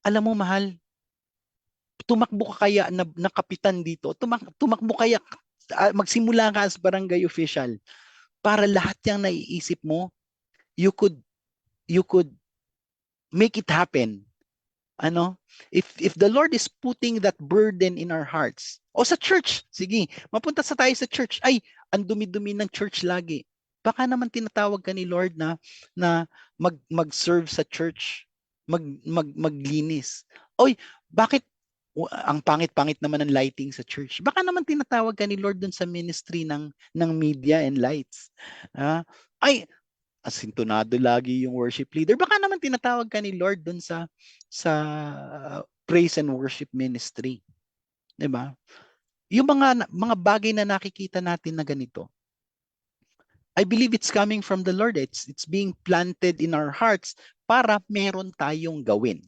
alam mo mahal, tumakbo ka kaya na kapitan dito. Tumakbo kaya magsimula ka as barangay official para lahat yung naiisip mo, you could make it happen. If the Lord is putting that burden in our hearts, o sa church, sige, mapunta tayo sa church, ay, ang dumi-dumi ng church lagi. Baka naman tinatawag ka ni Lord na mag-serve sa church, maglinis. Oy, bakit ang pangit-pangit naman ng lighting sa church? Baka naman tinatawag ka ni Lord dun sa ministry ng media and lights. Ay, asintonado lagi yung worship leader. Baka naman tinatawag ka ni Lord dun sa praise and worship ministry. 'Di ba? Yung mga bagay na nakikita natin na ganito, I believe it's coming from the Lord. It's being planted in our hearts para meron tayong gawin.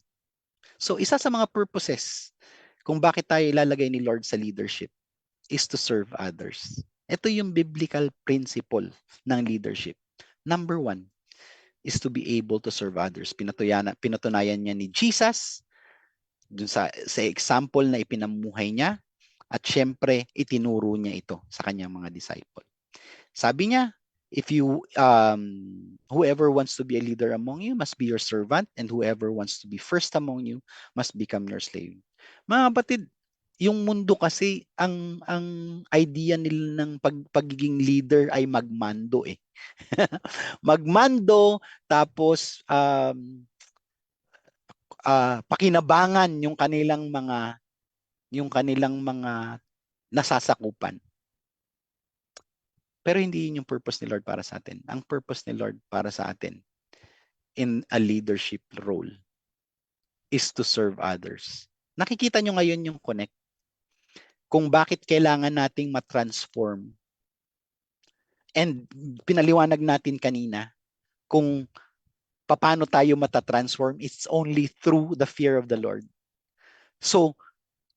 So isa sa mga purposes kung bakit tayo ilalagay ni Lord sa leadership is to serve others. Ito yung biblical principle ng leadership. Number 1 is to be able to serve others. Pinatunayan niya ni Jesus dun sa example na ipinamuhay niya at syempre itinuro niya ito sa kanyang mga disciple. Sabi niya, whoever wants to be a leader among you must be your servant, and whoever wants to be first among you must become your slave. Mga kapatid, yung mundo kasi ang idea nila ng pagiging leader ay magmando magmando, tapos pakinabangan yung kanilang mga nasasakupan. Pero hindi yun yung purpose ni Lord para sa atin. Ang purpose ni Lord para sa atin in a leadership role is to serve others. Nakikita nyo ngayon yung connect kung bakit kailangan nating matransform. And pinaliwanag natin kanina kung paano tayo matatransform, it's only through the fear of the Lord. So,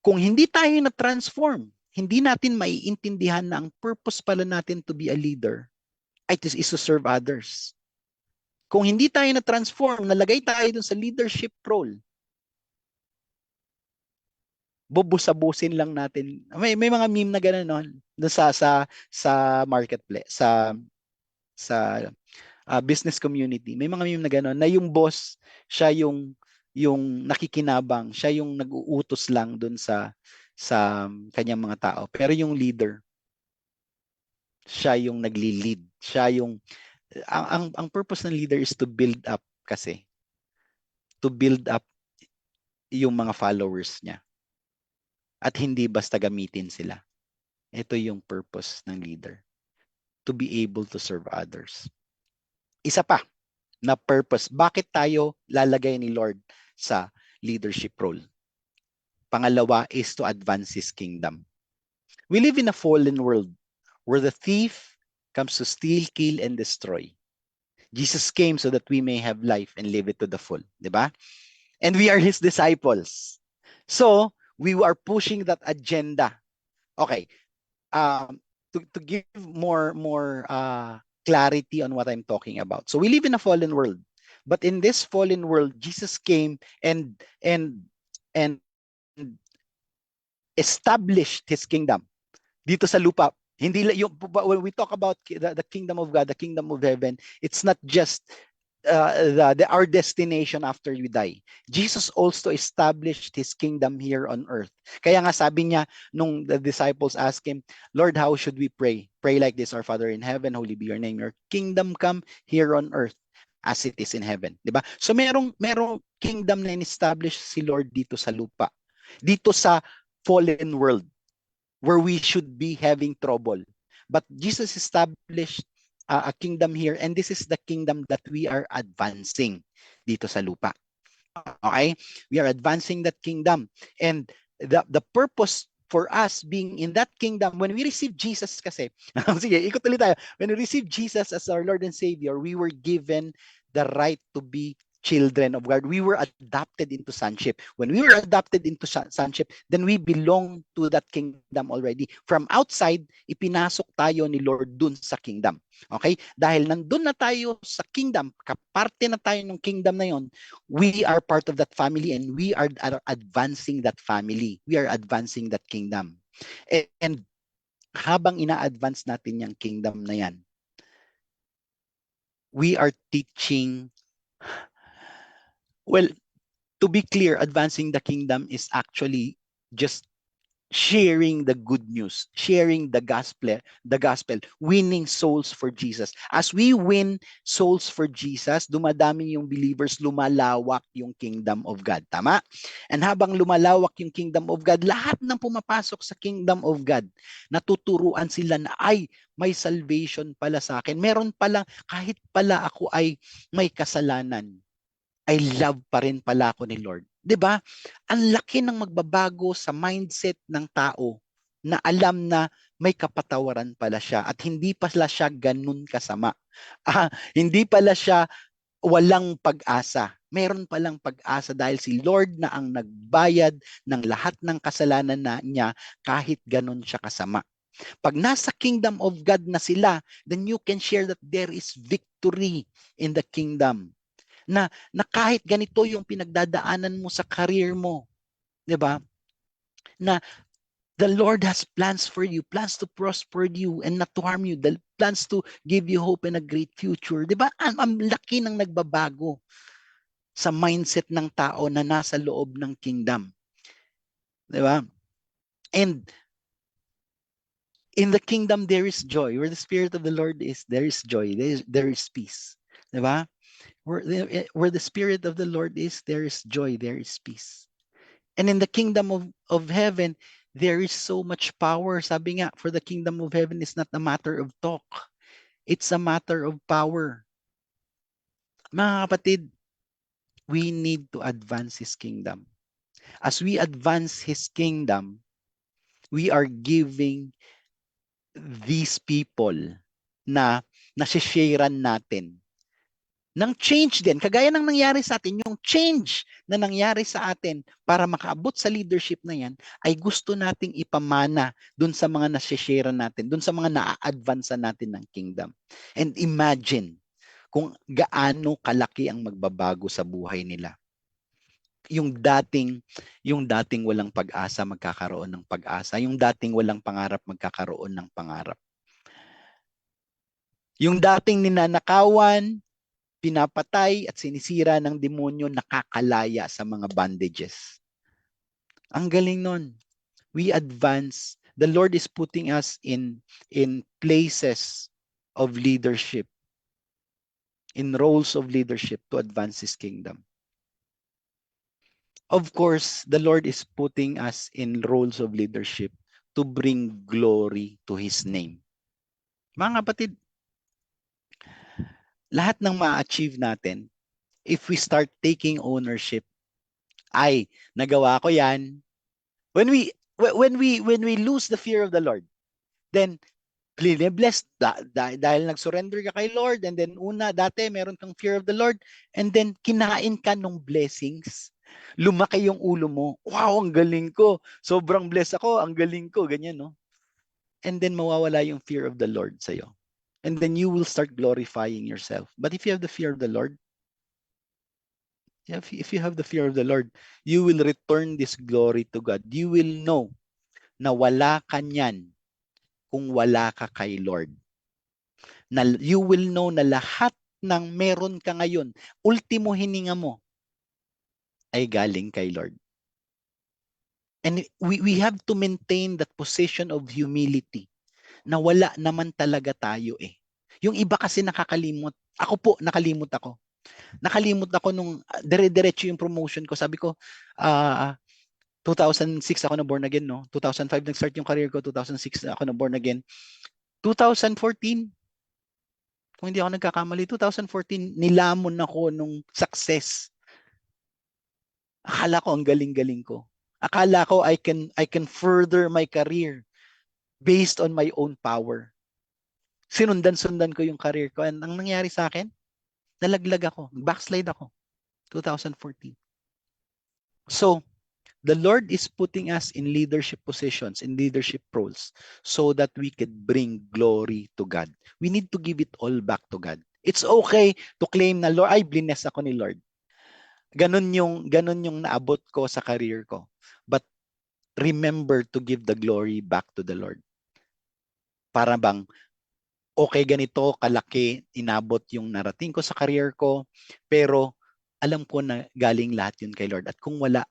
kung hindi tayo na-transform, hindi natin maiintindihan na ang purpose pala natin to be a leader is to serve others. Kung hindi tayo na-transform, nalagay tayo dun sa leadership role, bubusabusin lang natin. May mga meme na gano'n, no? Sa marketplace, sa business community. May mga meme na gano'n na yung boss, siya yung nakikinabang, siya yung nag-uutos lang dun sa kanyang mga tao. Pero yung leader, siya yung nagli-lead. Siya yung ang purpose ng leader is to build up kasi. To build up yung mga followers niya. At hindi basta gamitin sila. Ito yung purpose ng leader. to be able to serve others. Isa pa na purpose, bakit tayo lalagay ni Lord sa leadership role? Pangalawa is to advance His kingdom. We live in a fallen world where the thief comes to steal, kill, and destroy. Jesus came so that we may have life and live it to the full. Diba? And we are His disciples. So, we are pushing that agenda. Okay. To give more clarity on what I'm talking about. So we live in a fallen world. But in this fallen world, Jesus came and established His kingdom dito sa lupa. Hindi yung, when we talk about the kingdom of God, the kingdom of heaven, it's not just our destination after we die. Jesus also established His kingdom here on earth. Kaya nga sabi niya, nung the disciples asked Him, Lord, how should we pray? Pray like this, our Father in heaven, holy be your name, your kingdom come here on earth as it is in heaven. Diba? So merong kingdom na in-establish si Lord dito sa lupa. Dito sa fallen world where we should be having trouble. But Jesus established a kingdom here, and this is the kingdom that we are advancing dito sa lupa. Okay? We are advancing that kingdom. And the purpose for us being in that kingdom, when we receive Jesus kasi, sige, ikot ulit tayo. When we receive Jesus as our Lord and Savior, we were given the right to be children of God. We were adopted into sonship. When we were adopted into sonship, then we belong to that kingdom already. From outside, ipinasok tayo ni Lord dun sa kingdom. Okay? Dahil nandun na tayo sa kingdom, kaparte na tayo ng kingdom na yon, we are part of that family and we are advancing that family. We are advancing that kingdom. And habang ina-advance natin yung kingdom na yan, we are teaching. Well, to be clear, advancing the kingdom is actually just sharing the good news, sharing the gospel, winning souls for Jesus. As we win souls for Jesus, dumadami yung believers, lumalawak yung kingdom of God. Tama? And habang lumalawak yung kingdom of God, lahat ng pumapasok sa kingdom of God, natuturuan sila na, ay, may salvation pala sa akin. Meron pala, kahit pala ako ay may kasalanan, I love pa rin pala ako ni Lord. 'Di ba? Ang laki ng magbabago sa mindset ng tao na alam na may kapatawaran pala siya at hindi pala siya ganun kasama. Hindi pala siya walang pag-asa. Meron palang pag-asa dahil si Lord na ang nagbayad ng lahat ng kasalanan niya kahit ganun siya kasama. Pag nasa kingdom of God na sila, then you can share that there is victory in the kingdom. Na kahit ganito yung pinagdadaanan mo sa career mo, 'di ba? Na the Lord has plans for you, plans to prosper you and not to harm you, the plans to give you hope and a great future. 'Di ba? Ang laki ng nagbabago sa mindset ng tao na nasa loob ng kingdom. 'Di ba? And in the kingdom there is joy. Where the spirit of the Lord is, there is joy. There is peace. 'Di ba? Where the spirit of the Lord is, there is joy, there is peace. And in the kingdom of heaven, there is so much power. Sabi nga, for the kingdom of heaven is not a matter of talk. It's a matter of power. Mga kapatid, we need to advance His kingdom. As we advance His kingdom, we are giving these people na nasisharean natin ng change din, kagaya ng nangyari sa atin, yung change na nangyari sa atin para makaabot sa leadership na yan, ay gusto nating ipamana dun sa mga nasishare natin, dun sa mga na-advance natin ng kingdom. And imagine kung gaano kalaki ang magbabago sa buhay nila. Yung dating walang pag-asa, magkakaroon ng pag-asa. Yung dating walang pangarap, magkakaroon ng pangarap. Yung dating ninanakawan, pinapatay at sinisira ng demonyo, nakakalaya sa mga bondages. Ang galing nun. We advance. The Lord is putting us in places of leadership, in roles of leadership to advance His kingdom. Of course, the Lord is putting us in roles of leadership to bring glory to His name. Mga kapatid, lahat ng ma-achieve natin, if we start taking ownership, ay, nagawa ko yan. When we lose the fear of the Lord, then blessed dahil nag-surrender ka kay Lord, and then dati meron kang fear of the Lord, and then kinain ka ng blessings. Lumaki yung ulo mo. Wow, ang galing ko. Sobrang blessed ako, ang galing ko, ganyan, no? And then mawawala yung fear of the Lord sa'yo. And then you will start glorifying yourself. But if you have the fear of the Lord, if you have the fear of the Lord, you will return this glory to God. You will know na wala ka niyan kung wala ka kay Lord. You will know na lahat ng meron ka ngayon, ultimo hininga mo, ay galing kay Lord. And we have to maintain that position of humility na wala naman talaga tayo eh. Yung iba kasi nakakalimot. Ako po, nakalimot ako. Nakalimot ako nung dire-diretso yung promotion ko. Sabi ko, 2006 ako na born again, no? 2005 nag-start yung career ko, 2006 ako na born again. 2014, kung hindi ako nagkakamali, 2014, nilamon ako nung success. Akala ko ang galing-galing ko. Akala ko I can further my career based on my own power. Sinundan-sundan ko yung career ko. And ang nangyari sa akin, nalaglag ako. Backslide ako. 2014. So, the Lord is putting us in leadership positions, in leadership roles, so that we could bring glory to God. We need to give it all back to God. It's okay to claim na, Lord, ay, blessed ako ni Lord. Ganun yung naabot ko sa career ko. But remember to give the glory back to the Lord. Para bang, okay, ganito, kalaki, inabot yung narating ko sa career ko, pero alam ko na galing lahat yun kay Lord. At kung wala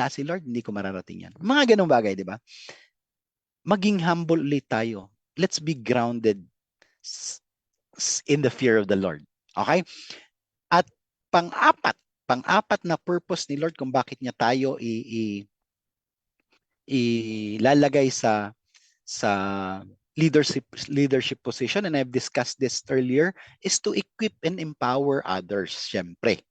si Lord, hindi ko mararating yan. Mga ganong bagay, di ba? Maging humble ulit tayo. Let's be grounded in the fear of the Lord. Okay? At pang-apat na purpose ni Lord kung bakit niya tayo ilalagay sa leadership position, and I've discussed this earlier, is to equip and empower others, syempre.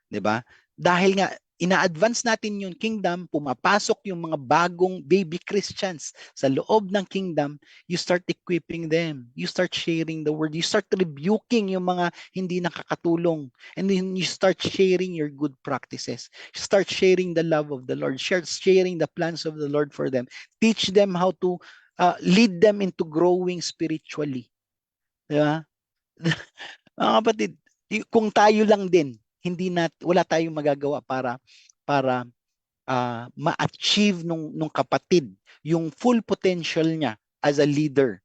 'Di ba? Dahil nga ina-advance natin yung kingdom, pumapasok yung mga bagong baby Christians sa loob ng kingdom, you start equipping them, you start sharing the word, you start rebuking yung mga hindi nakakatulong, and then you start sharing your good practices, you start sharing the love of the Lord, sharing the plans of the Lord for them, teach them how to lead them into growing spiritually. Di ba? Mga kapatid, kung tayo lang din, wala tayong magagawa para ma-achieve nung kapatid yung full potential niya as a leader,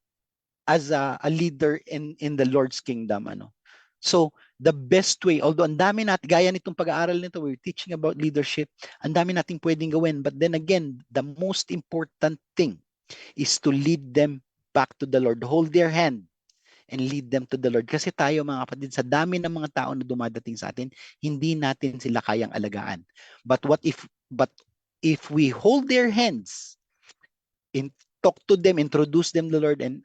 in the Lord's kingdom, ano. So, the best way, although ang dami natin, gaya nitong pag-aaral nito, we're teaching about leadership, ang dami nating pwedeng gawin, but then again, the most important thing is to lead them back to the Lord, hold their hand and lead them to the Lord. Kasi tayo mga kapatid, sa dami ng mga tao na dumadating sa atin, hindi natin sila kayang alagaan. But if we hold their hands, talk to them, introduce them to the Lord, and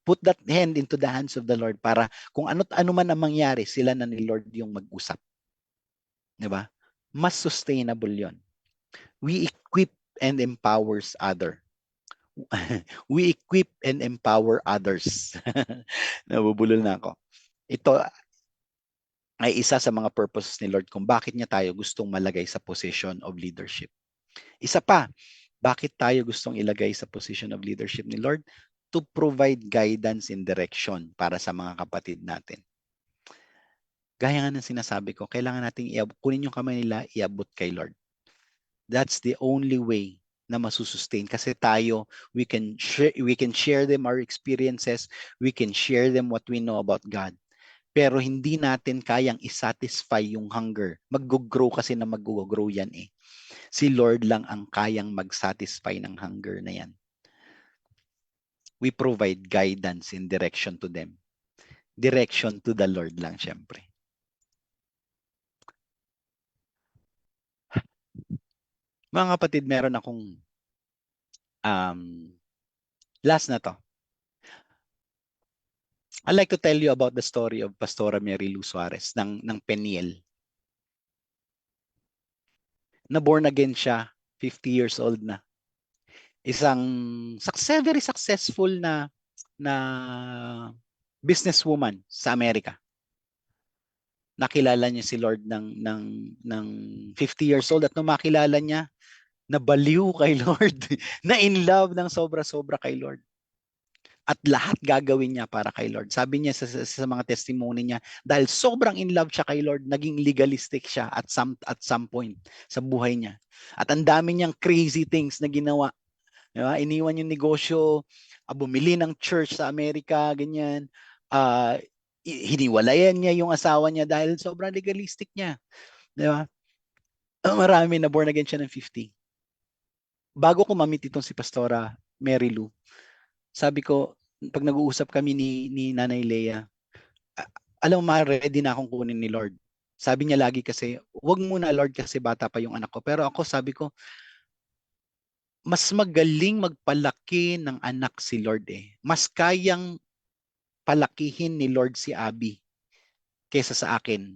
put that hand into the hands of the Lord, para kung ano man ang mangyari, sila na ni Lord yung mag-usap. Diba? Mas sustainable yon. We equip and empowers other. We equip and empower others. Nabubulol na ako. Ito ay isa sa mga purposes ni Lord kung bakit niya tayo gustong malagay sa position of leadership. Isa pa, bakit tayo gustong ilagay sa position of leadership ni Lord? To provide guidance and direction para sa mga kapatid natin. Gaya nga ng sinasabi ko, kailangan nating kunin yung kamay nila, iabot kay Lord. That's the only way na masusustain, kasi tayo, we can share them our experiences, we can share them what we know about God, pero hindi natin kayang isatisfy yung hunger. Mag-grow kasi na mag-grow yan eh. Si Lord lang ang kayang mag-satisfy ng hunger na yan. We provide guidance and direction to them. Direction to the Lord lang, syempre. Mga kapatid, meron akong last na to. I'd like to tell you about the story of Pastora Mary Lou Suarez ng Peniel. Na born again siya, 50 years old na. Isang very successful na businesswoman sa Amerika. Nakilala niya si Lord ng 50 years old at nung makilala niya, nabaliw kay Lord, na in love ng sobra-sobra kay Lord. At lahat gagawin niya para kay Lord. Sabi niya sa mga testimony niya, dahil sobrang in love siya kay Lord, naging legalistic siya at some point sa buhay niya. At ang dami niyang crazy things na ginawa. Diba? Iniwan yung negosyo, bumili ng church sa Amerika, ganyan. Hiniwalayan niya yung asawa niya dahil sobrang legalistic niya. Diba? Marami na born again siya ng 50. Bago ko ma-meet itong si Pastora Mary Lou, sabi ko, pag nag-uusap kami ni Nanay Leia, alam mo, ready na akong kunin ni Lord. Sabi niya lagi kasi, wag muna Lord kasi bata pa yung anak ko. Pero ako sabi ko, mas magaling magpalaki ng anak si Lord eh. Mas kayang palakihin ni Lord si Abby kesa sa akin.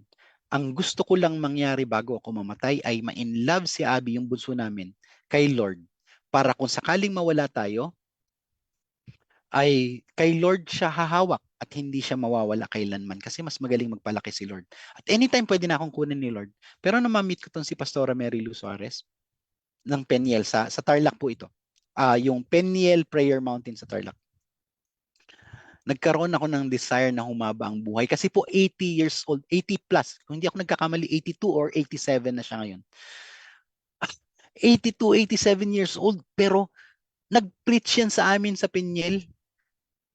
Ang gusto ko lang mangyari bago ako mamatay ay ma-in-love si Abby, yung bunso namin, kay Lord. Para kung sakaling mawala tayo, ay kay Lord siya hahawak at hindi siya mawawala kailanman kasi mas magaling magpalaki si Lord. At anytime pwede na akong kunin ni Lord. Pero nung ma-meet ko tong si Pastora Mary Lou Suarez ng Peniel, sa Tarlac po ito. Yung Peniel Prayer Mountain sa Tarlac. Nagkaroon ako ng desire na humaba ang buhay kasi po 80 years old, 80 plus. Kung hindi ako nagkakamali, 82 or 87 na siya ngayon. 82, 87 years old, pero nag-preach yan sa amin sa Peniel.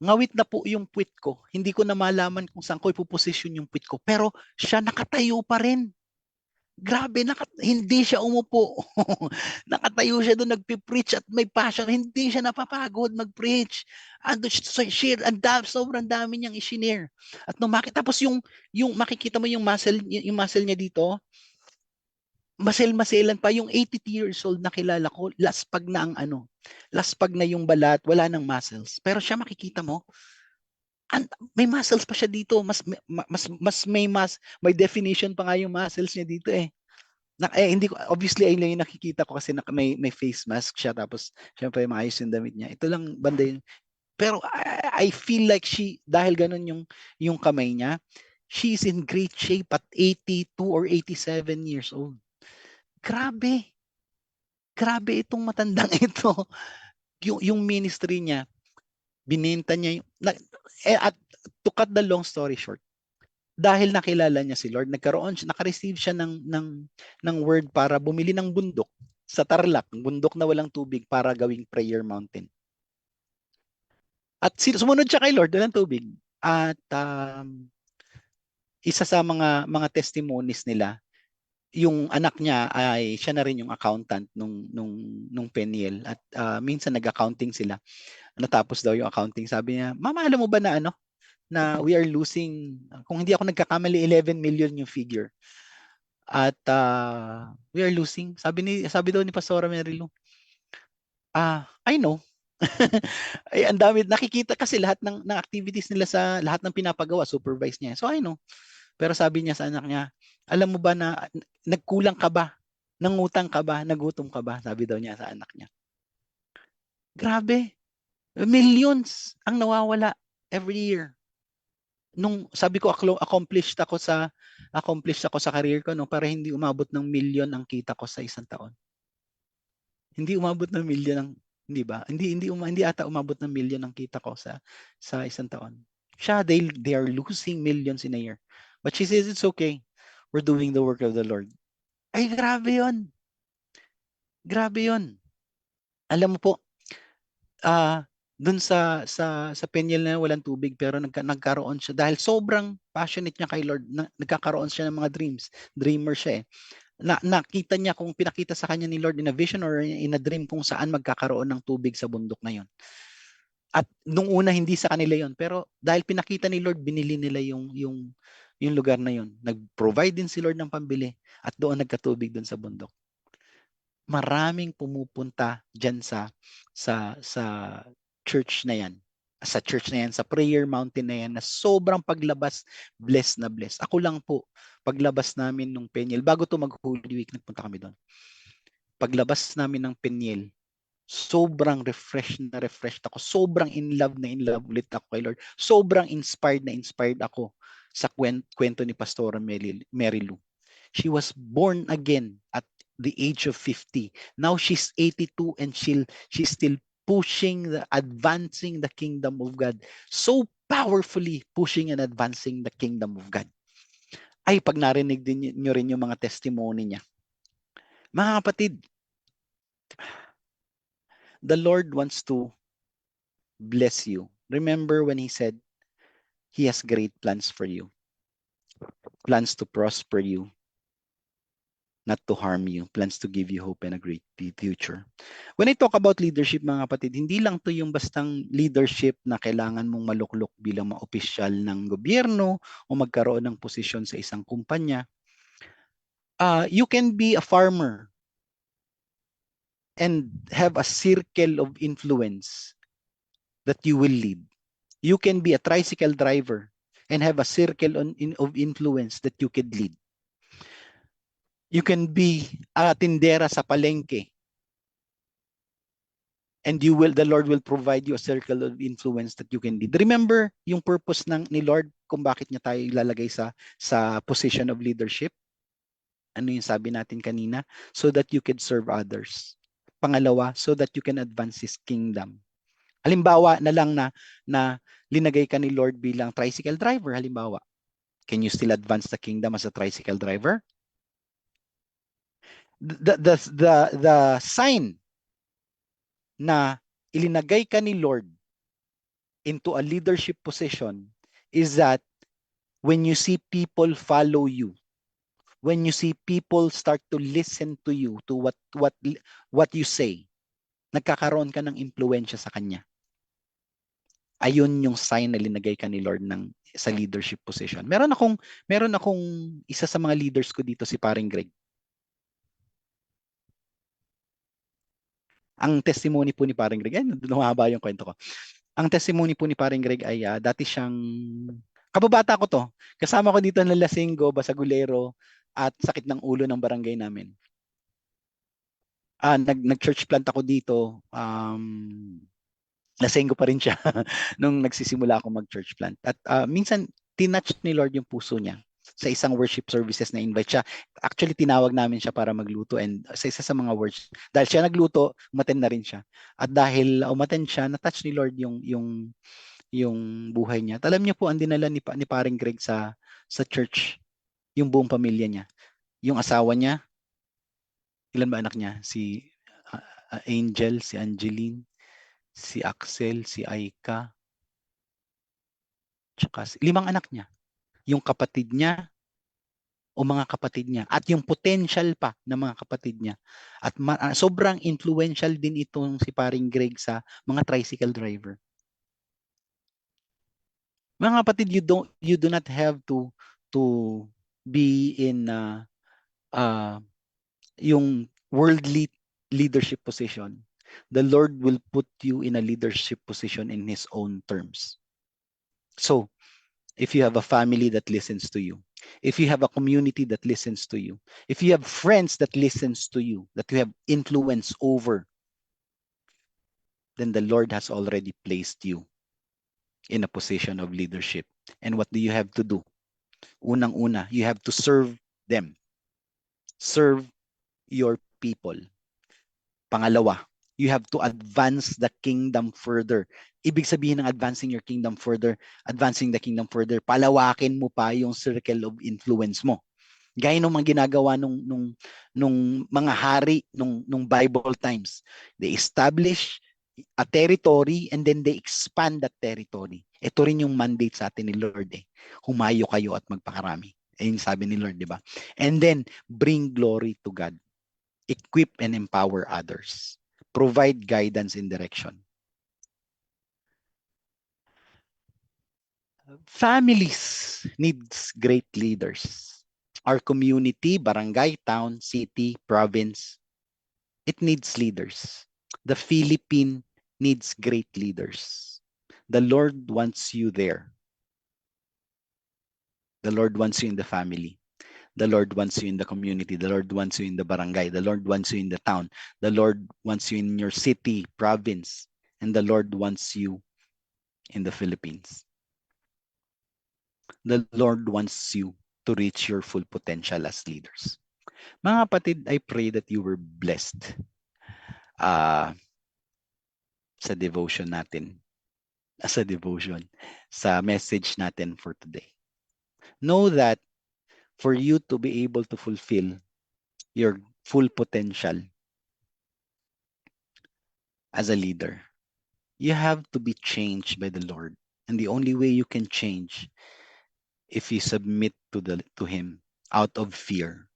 Ngawit na po yung puwit ko. Hindi ko na malaman kung saan ko ipoposisyon yung puwit ko. Pero siya nakatayo pa rin. Grabe, hindi siya umupo. Nakatayo siya doon, nagpipreach at may passion. Hindi siya napapagod mag-preach. Ando siya share, sobrang dami niyang i-share. At nung tapos yung makikita mo yung muscle niya dito, maselan pa yung 80 years old na kilala ko, laspag na laspag na yung balat, wala nang muscles. Pero siya makikita mo, may muscles pa siya dito, may definition pa nga yung muscles niya dito eh. Hindi ko, obviously ay lang yung nakikita ko kasi may face mask siya, tapos syempre maayos yung damit niya. Ito lang banda yun. Pero I feel like dahil ganun yung kamay niya, she's in great shape at 82 or 87 years old. Grabe. Grabe itong matandang ito. Yung ministry niya, binenta niya at to cut the long story short, dahil nakilala niya si Lord, naka-receive siya ng word para bumili ng bundok sa Tarlac, bundok na walang tubig para gawing prayer mountain. At sumunod siya kay Lord, walang tubig. At isa sa mga testimonies nila, yung anak niya ay siya na rin yung accountant nung Peniel at minsan nag-accounting sila. Natapos daw yung accounting, sabi niya, "Mama, alam mo ba na we are losing, kung hindi ako nagkakamali, 11 million yung figure. At we are losing." Sabi daw ni Pastora Mary Lou, "I know." Ay, ang dami nakikita kasi lahat ng activities nila, sa lahat ng pinapagawa supervise niya. So I know. Pero sabi niya sa anak niya, "Alam mo ba na nagkulang ka ba? Nangutang ka ba? Nagutom ka ba?" Sabi daw niya sa anak niya. Grabe. Millions ang nawawala every year. Nung sabi ko accomplished ako sa career ko para hindi umabot ng million ang kita ko sa isang taon. Hindi umabot ng million ang, hindi ba? Hindi ata umabot ng million ang kita ko sa isang taon. They are losing millions in a year. But she says it's okay. We're doing the work of the Lord. Ay, grabe 'yon. Grabe 'yon. Alam mo po, dun sa Peniel na walang tubig, pero nagkaroon siya dahil sobrang passionate niya kay Lord. Nagkakaroon siya ng mga dreams. Dreamer siya eh. Nakita niya, kung pinakita sa kanya ni Lord in a vision or in a dream, kung saan magkakaroon ng tubig sa bundok na 'yon. At nung una hindi sa kanila 'yon, pero dahil pinakita ni Lord, binili nila yung lugar na 'yon. Nag-provide din si Lord ng pambili at doon nagkatubig doon sa bundok. Maraming pumupunta diyan sa church na 'yan. sa church na yan, sa prayer mountain na yan, na sobrang paglabas, blessed na blessed. Ako lang po, paglabas namin nung Peniel, bago to mag-Holy Week, nagpunta kami doon. Paglabas namin ng Peniel, sobrang refreshed ako. Sobrang in love ulit ako kay Lord. Sobrang inspired ako sa kwento ni Pastora Mary Lou. She was born again at the age of 50. Now she's 82 and she's still advancing the kingdom of God. So powerfully pushing and advancing the kingdom of God. Ay, pag narinig din nyo rin yung mga testimony niya. Mga kapatid, the Lord wants to bless you. Remember when He said, He has great plans for you. Plans to prosper you, not to harm you. Plans to give you hope and a great future. When I talk about leadership, mga kapatid, hindi lang to yung bastang leadership na kailangan mong maluklok bilang ma-opisyal ng gobyerno o magkaroon ng posisyon sa isang kumpanya. You can be a farmer and have a circle of influence that you will lead. You can be a tricycle driver and have a circle of influence that you can lead. You can be a tindera sa palengke, and the Lord will provide you a circle of influence that you can lead. Remember yung purpose ni Lord kung bakit niya tayo ilalagay sa position of leadership? Ano yung sabi natin kanina? So that you can serve others. Pangalawa, so that you can advance His kingdom. Halimbawa na lang na linagay ka ni Lord bilang tricycle driver, halimbawa. Can you still advance the kingdom as a tricycle driver? The sign na ilinagay ka ni Lord into a leadership position is that when you see people follow you, when you see people start to listen to you, to what you say, nagkakaroon ka ng impluwensya sa kanya. Ayun yung sign na linagay ka ni Lord sa leadership position. Meron akong isa sa mga leaders ko dito, si Paring Greg. Ang testimony po ni Paring Greg, lumahaba yung kwento ko. Ang testimony po ni Paring Greg ay dati siyang, kababata ko to, kasama ko dito ng Lasinggo, Basagulero, at sakit ng ulo ng barangay namin. Nag-church plant ako dito, Lasinggo pa rin siya nung nagsisimula ako mag-church plant. At minsan, tinouch ni Lord yung puso niya sa isang worship services na invite siya. Actually, tinawag namin siya para magluto, and sa isa sa mga worship, dahil siya nagluto, umattend na rin siya. At dahil umattend siya, na-touch ni Lord yung buhay niya. Alam niyo po, ang dinala ni Paring Greg sa church, yung buong pamilya niya. Yung asawa niya, ilan ba anak niya? Si Angel, si Angeline, si Axel, si Aika, tsaka 5 anak niya. Yung kapatid niya o mga kapatid niya at yung potential pa ng mga kapatid niya. At sobrang influential din itong si Paring Greg sa mga tricycle driver. Mga kapatid, you do not have to be in yung worldly leadership position. The Lord will put you in a leadership position in His own terms. So, if you have a family that listens to you, if you have a community that listens to you, if you have friends that listens to you, that you have influence over, then the Lord has already placed you in a position of leadership. And what do you have to do? Unang-una, you have to serve them. Serve your people. Pangalawa, you have to advance the kingdom further. Ibig sabihin ng advancing your kingdom further, advancing the kingdom further, palawakin mo pa yung circle of influence mo. Gaya nung mga ginagawa nung mga hari nung Bible times. They establish a territory and then they expand that territory. Ito rin yung mandate sa atin ni Lord eh. Humayo kayo at magpakarami. Ayun sabi ni Lord, di ba? And then bring glory to God. Equip and empower others. Provide guidance and direction. Families needs great leaders. Our community, barangay, town, city, province, it needs leaders. The Philippines needs great leaders. The Lord wants you there. The Lord wants you in the family. The Lord wants you in the community. The Lord wants you in the barangay. The Lord wants you in the town. The Lord wants you in your city, province. And the Lord wants you in the Philippines. The Lord wants you to reach your full potential as leaders. Mga kapatid, I pray that you were blessed sa devotion natin. Sa devotion. Sa message natin for today. Know that for you to be able to fulfill your full potential as a leader, you have to be changed by the Lord. And the only way you can change if you submit to Him out of fear,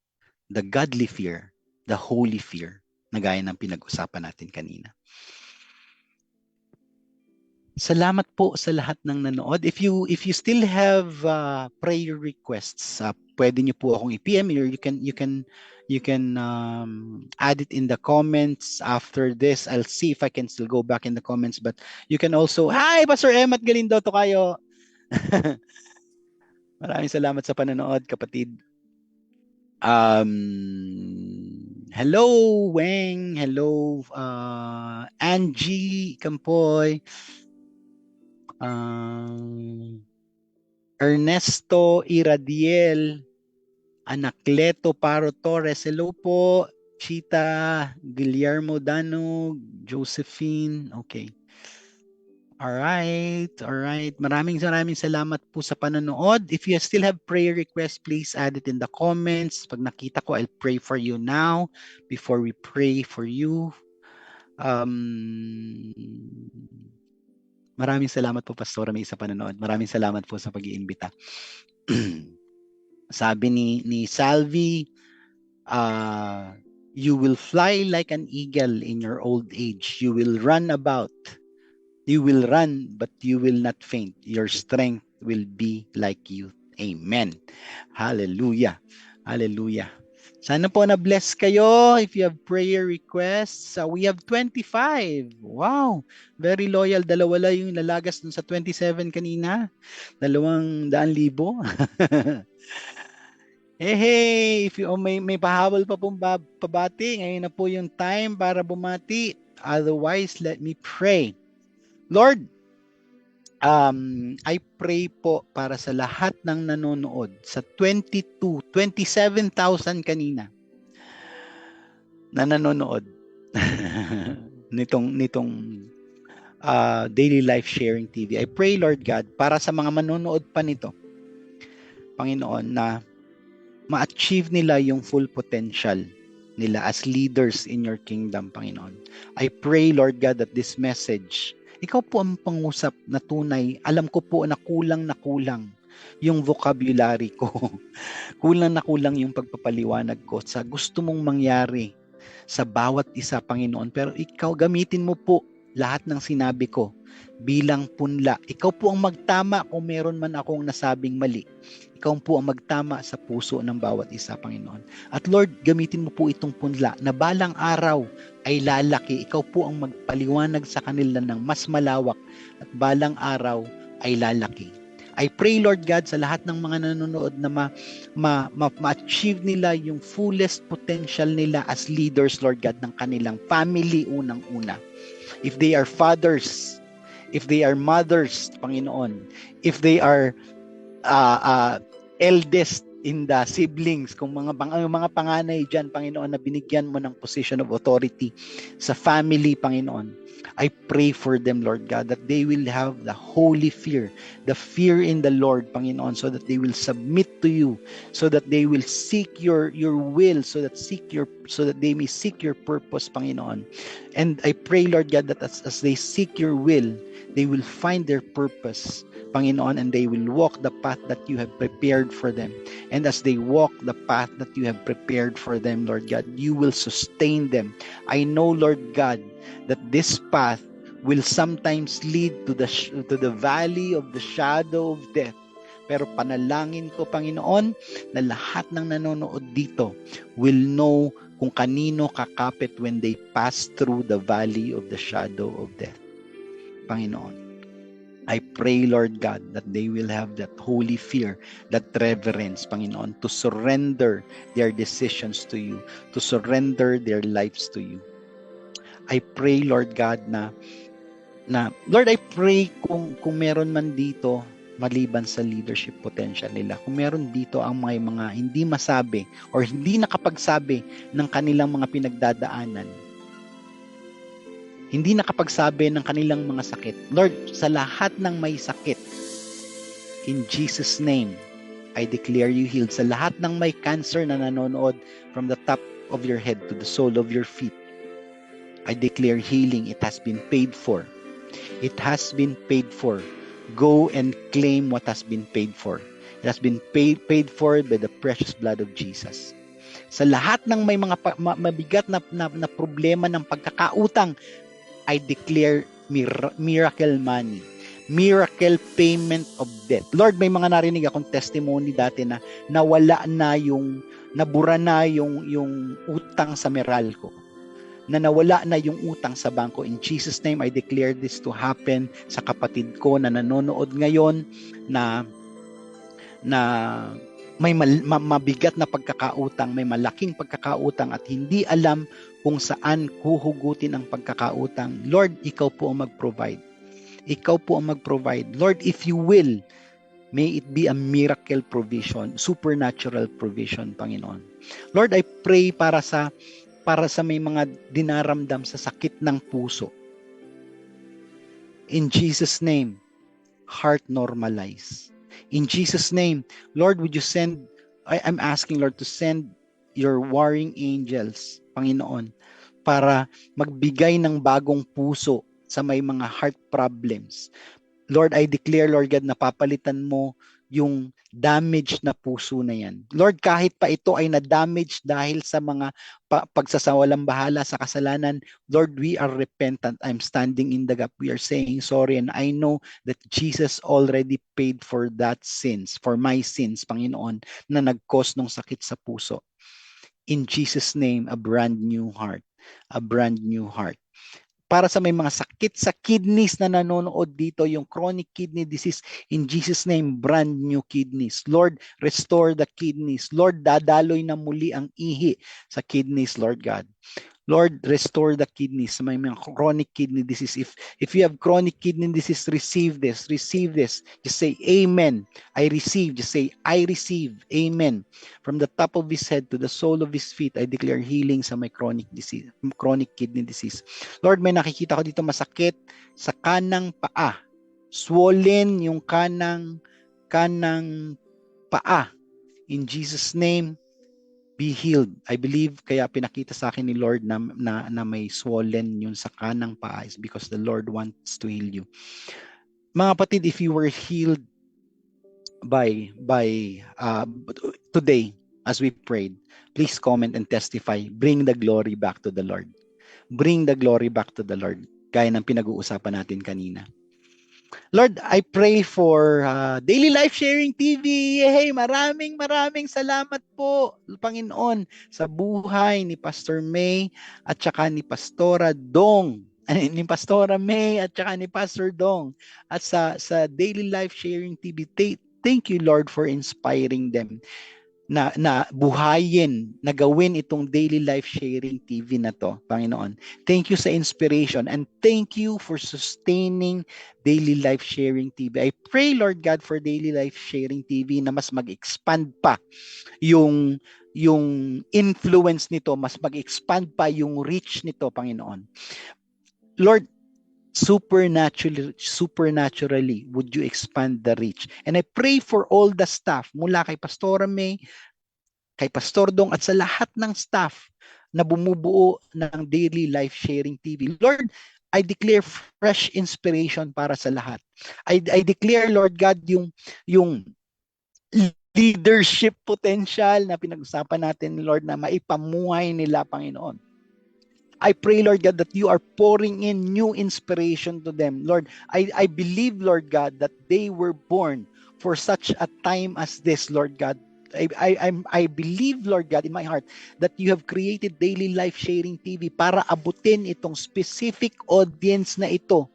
the godly fear, the holy fear, na gaya ng pinag-usapan natin kanina. Salamat po sa lahat ng nanood. If you still have prayer requests, pwede niyo po akong i-PM, or you can add it in the comments after this. I'll see if I can still go back in the comments, but you can also, hi Pastor Emat Galindo to kayo. Maraming salamat sa panonood, kapatid. Hello Weng, hello Angie Campoy. Ernesto Iradiel, Anacleto Paro Torres, hello po. Chita, Guillermo Dano, Josephine, okay. Alright. Maraming salamat po sa panonood. If you still have prayer requests, please add it in the comments. Pag nakita ko, I'll pray for you now before we pray for you. Maraming salamat po, Pastora May, sa panonood. Maraming salamat po sa pag-iimbita. Sabi ni Salvi, you will fly like an eagle in your old age. You will run about. You will run, but you will not faint. Your strength will be like youth. Amen. Hallelujah. Hallelujah. Sana po na-bless kayo. If you have prayer requests, we have 25. Wow. Very loyal. Dalawa lang yung lalagas dun sa 27 kanina. 200,000. Hey, if you may pahabol pa pong pabati, ngayon na po yung time para bumati. Otherwise, let me pray. Lord, I pray po para sa lahat ng nanonood sa 27,000 kanina na nanonood nitong Daily Life Sharing TV. I pray, Lord God, para sa mga manonood pa nito, Panginoon, na ma-achieve nila yung full potential nila as leaders in your kingdom, Panginoon. I pray, Lord God, that this message, ikaw po ang pangusap na tunay. Alam ko po na kulang yung vocabulary ko. Kulang yung pagpapaliwanag ko sa gusto mong mangyari sa bawat isa, Panginoon. Pero ikaw, gamitin mo po lahat ng sinabi ko bilang punla. Ikaw po ang magtama kung meron man akong nasabing mali. Ikaw po ang magtama sa puso ng bawat isa, Panginoon. At Lord, gamitin mo po itong punla na balang araw ay lalaki. Ikaw po ang magpaliwanag sa kanila ng mas malawak at balang araw ay lalaki. I pray, Lord God, sa lahat ng mga nanonood na ma-achieve nila yung fullest potential nila as leaders, Lord God, ng kanilang family unang-una. If they are fathers, if they are mothers, Panginoon, if they are eldest in the siblings, kung mga panganay dyan, Panginoon, na binigyan mo ng position of authority sa family, Panginoon, I pray for them, Lord God, that they will have the holy fear, the fear in the Lord, Panginoon, so that they will submit to you, so that they will seek your will, so that they may seek your purpose, Panginoon. And I pray, Lord God, that as they seek your will, they will find their purpose, Panginoon, and they will walk the path that you have prepared for them. And as they walk the path that you have prepared for them, Lord God, you will sustain them. I know, Lord God, that this path will sometimes lead to the valley of the shadow of death. Pero panalangin ko, Panginoon, na lahat ng nanonood dito will know kung kanino kakapit when they pass through the valley of the shadow of death. Panginoon. I pray, Lord God, that they will have that holy fear, that reverence, Panginoon, to surrender their decisions to you, to surrender their lives to you. I pray, Lord God, Lord, I pray kung meron man dito, maliban sa leadership potential nila, kung meron dito ang mga hindi masabi or hindi nakapagsabi ng kanilang mga pinagdadaanan, hindi nakapagsabi ng kanilang mga sakit. Lord, sa lahat ng may sakit, in Jesus' name, I declare you healed. Sa lahat ng may cancer na nanonood from the top of your head to the sole of your feet, I declare healing. It has been paid for. It has been paid for. Go and claim what has been paid for. It has been paid for by the precious blood of Jesus. Sa lahat ng may mga mabigat na problema ng pagkakautang, I declare miracle money. Miracle payment of debt. Lord, may mga narinig akong testimony dati na nabura na yung utang sa Meralco, na nawala na yung utang sa bangko. In Jesus' name, I declare this to happen sa kapatid ko na nanonood ngayon na may mabigat na pagkakautang, may malaking pagkakautang at hindi alam kung saan huhugutin ang pagkakautang. Lord, ikaw po ang mag-provide. Ikaw po ang mag-provide. Lord, if you will, may it be a miracle provision, supernatural provision, Panginoon. Lord, I pray para sa may mga dinaramdam sa sakit ng puso. In Jesus' name, heart normalize. In Jesus' name, Lord, would you I'm asking, Lord, to send your warring angels, Panginoon, para magbigay ng bagong puso sa may mga heart problems. Lord, I declare, Lord God, na papalitan mo yung damage na puso na yan. Lord, kahit pa ito ay na-damage dahil sa mga pagsasawalang bahala sa kasalanan, Lord, we are repentant. I'm standing in the gap. We are saying sorry, and I know that Jesus already paid for that sins, for my sins, Panginoon, na nag-cause ng sakit sa puso. In Jesus' name, a brand new heart. A brand new heart. Para sa may mga sakit sa kidneys na nanonood dito, yung chronic kidney disease, in Jesus' name, brand new kidneys. Lord, restore the kidneys. Lord, dadaloy na muli ang ihi sa kidneys, Lord God. Lord, restore the kidneys sa may mga chronic kidney disease. If you have chronic kidney disease, receive this. Receive this. Just say, Amen. I receive. Just say, I receive. Amen. From the top of his head to the sole of his feet, I declare healing sa may chronic disease, chronic kidney disease. Lord, may nakikita ko dito masakit sa kanang paa. Swollen yung kanang paa. In Jesus' name, be healed. I believe kaya pinakita sa akin ni Lord na may swollen yun sa kanang paa is because the Lord wants to heal you. Mga kapatid, if you were healed by today as we prayed, please comment and testify. Bring the glory back to the Lord. Bring the glory back to the Lord. Gaya ng pinag-uusapan natin kanina. Lord, I pray for Daily Life Sharing TV. Hey, maraming salamat po, Panginoon, sa buhay ni Pastor May at saka ni Pastora Dong. Ni Pastora May at saka ni Pastor Dong. At sa Daily Life Sharing TV, thank you, Lord, for inspiring them na buhayin, na gawin itong Daily Life Sharing TV na to, Panginoon. Thank you sa inspiration and thank you for sustaining Daily Life Sharing TV. I pray, Lord God, for Daily Life Sharing TV na mas mag-expand pa yung influence nito, mas mag-expand pa yung reach nito, Panginoon. Lord, supernaturally would you expand the reach. And I pray for all the staff mula kay Pastora May, kay Pastor Dong at sa lahat ng staff na bumubuo ng Daily Life Sharing TV. Lord, I declare fresh inspiration para sa lahat. I declare, Lord God, yung leadership potential na pinag-usapan natin, Lord, na maipamuhay nila, Panginoon. I pray, Lord God, that you are pouring in new inspiration to them. Lord, I believe, Lord God, that they were born for such a time as this, Lord God, I believe, Lord God, in my heart that you have created Daily Life Sharing TV para abutin itong specific audience na ito,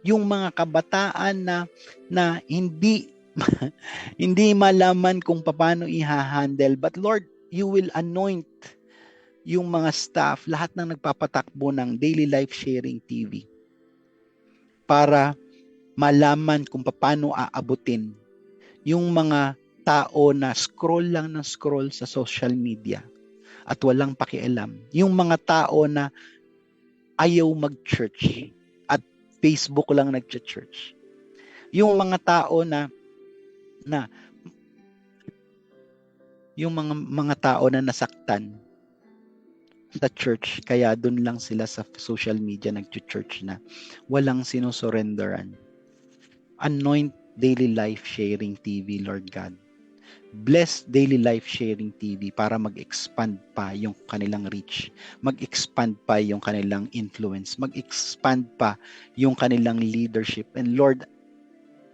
yung mga kabataan na hindi hindi malaman kung paano i-handle. But Lord, you will anoint yung mga staff, lahat ng nagpapatakbo ng Daily Life Sharing TV para malaman kung paano aabutin yung mga tao na scroll lang ng scroll sa social media at walang pakialam. Yung mga tao na ayaw mag-church at Facebook lang nag-church. Yung mga tao na yung mga tao na nasaktan sa church, kaya doon lang sila sa social media nag-church na walang sinusurrenderan. Anoint Daily Life Sharing TV, Lord God. Bless Daily Life Sharing TV para mag-expand pa yung kanilang reach, mag-expand pa yung kanilang influence, mag-expand pa yung kanilang leadership. And Lord,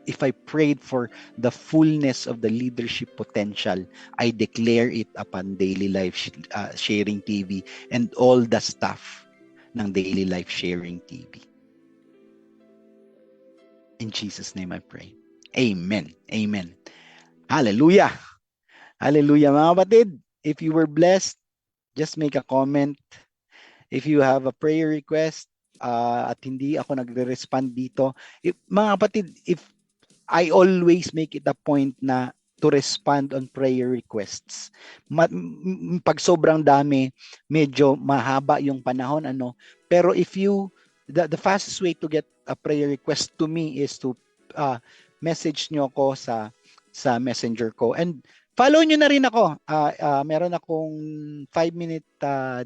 if I prayed for the fullness of the leadership potential, I declare it upon Daily Life Sharing TV and all the staff ng Daily Life Sharing TV. In Jesus' name I pray. Amen. Amen. Hallelujah. Hallelujah, mga kapatid. If you were blessed, just make a comment. If you have a prayer request at hindi ako nagre-respond dito, mga kapatid, if I always make it a point na to respond on prayer requests. Pag sobrang dami, medyo mahaba yung panahon, pero if you, the fastest way to get a prayer request to me is to message nyo ko sa messenger ko. And follow nyo na rin ako. Meron akong 5-minute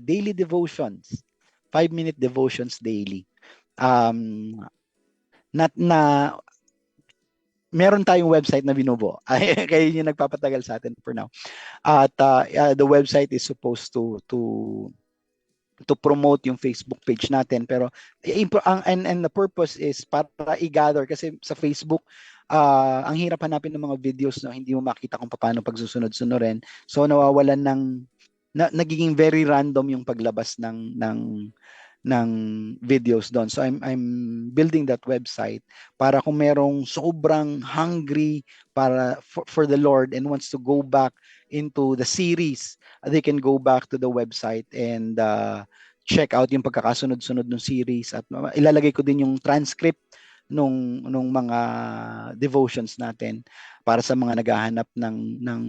daily devotions. 5-minute devotions daily. Meron tayong website na binubuo. Kaya yun yung nagpapatagal sa atin for now. At the website is supposed to promote yung Facebook page natin, pero and the purpose is para i-gather, kasi sa Facebook ang hirap hanapin ng mga videos na hindi mo makita kung paano pagsusunod-sunurin. So nawawalan nagiging very random yung paglabas ng videos doon. So I'm building that website para kung merong sobrang hungry for the Lord and wants to go back into the series, they can go back to the website and check out yung pagkakasunod-sunod ng series, at ilalagay ko din yung transcript nung mga devotions natin para sa mga naghahanap ng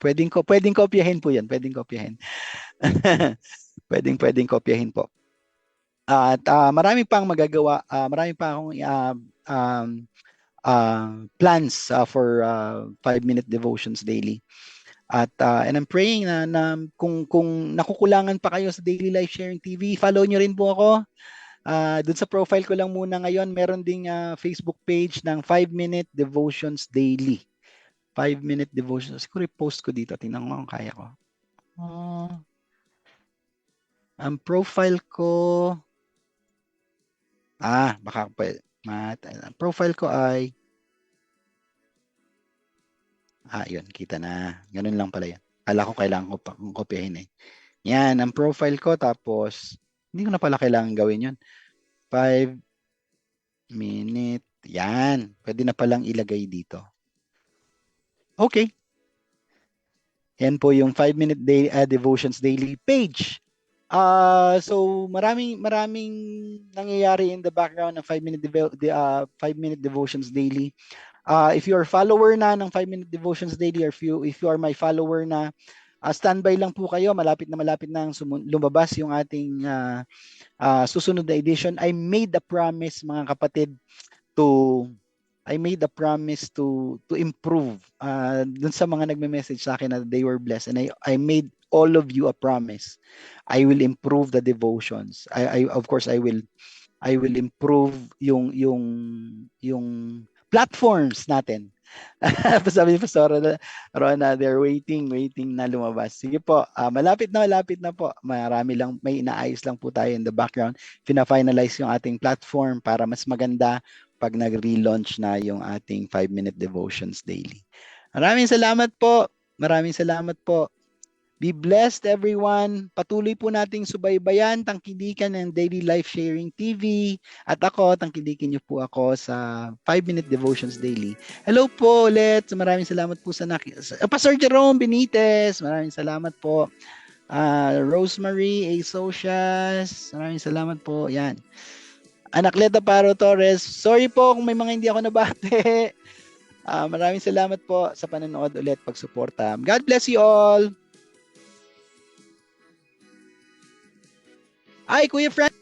pwedeng kopyahin po yan, pwedeng kopyahin. pwedeng kopyahin po. At marami pang magagawa, marami pa akong plans for 5-minute devotions daily. At and I'm praying na kung nakukulangan pa kayo sa Daily Life Sharing TV, follow nyo rin po ako. Doon sa profile ko lang muna ngayon, meron ding Facebook page ng 5-minute devotions daily. 5-minute devotions. Siguro i-post ko dito. Tingnan ko kung kaya ko. Ang profile ko, baka pwede. Ang profile ko ay, yun, kita na. Ganun lang pala yan. Kala ko kailangan ko pang kopyahin eh. Yan, ang profile ko, tapos, hindi ko na pala kailangan gawin yun. 5-minute, yan. Pwede na palang ilagay dito. Okay. Yan po yung 5-minute devotions daily page. So maraming nangyayari in the background ng 5-minute devotions daily. If you are follower na ng 5-minute devotions daily, or if you are my follower na, standby lang po kayo, malapit na lumabas yung ating susunod na edition. I made a promise, mga kapatid, to improve. Dun sa mga nagme-message sa akin na they were blessed, and I made all of you a promise. I will improve the devotions. Of course I will improve yung platforms natin. Sabi ni Pastor Rona, they're waiting na lumabas. Sige po, malapit na po. May inaayos lang po tayo in the background. Fina-finalize yung ating platform para mas maganda pag nag-relaunch na yung ating 5-minute devotions daily. Maraming salamat po. Maraming salamat po. Be blessed everyone. Patuloy po nating subaybayan, tangkilikan ng Daily Life Sharing TV. At ako, tangkilikin niyo po ako sa 5-Minute Devotions Daily. Hello po ulit. Maraming salamat po sa Pastor Jerome Benitez. Maraming salamat po. Rosemary A. Socias. Maraming salamat po. Yan. Anakleta Paro Torres. Sorry po kung may mga hindi ako nabate. Maraming salamat po sa panonood ulit, pagsuporta. God bless you all. Ay, Kuya Frank.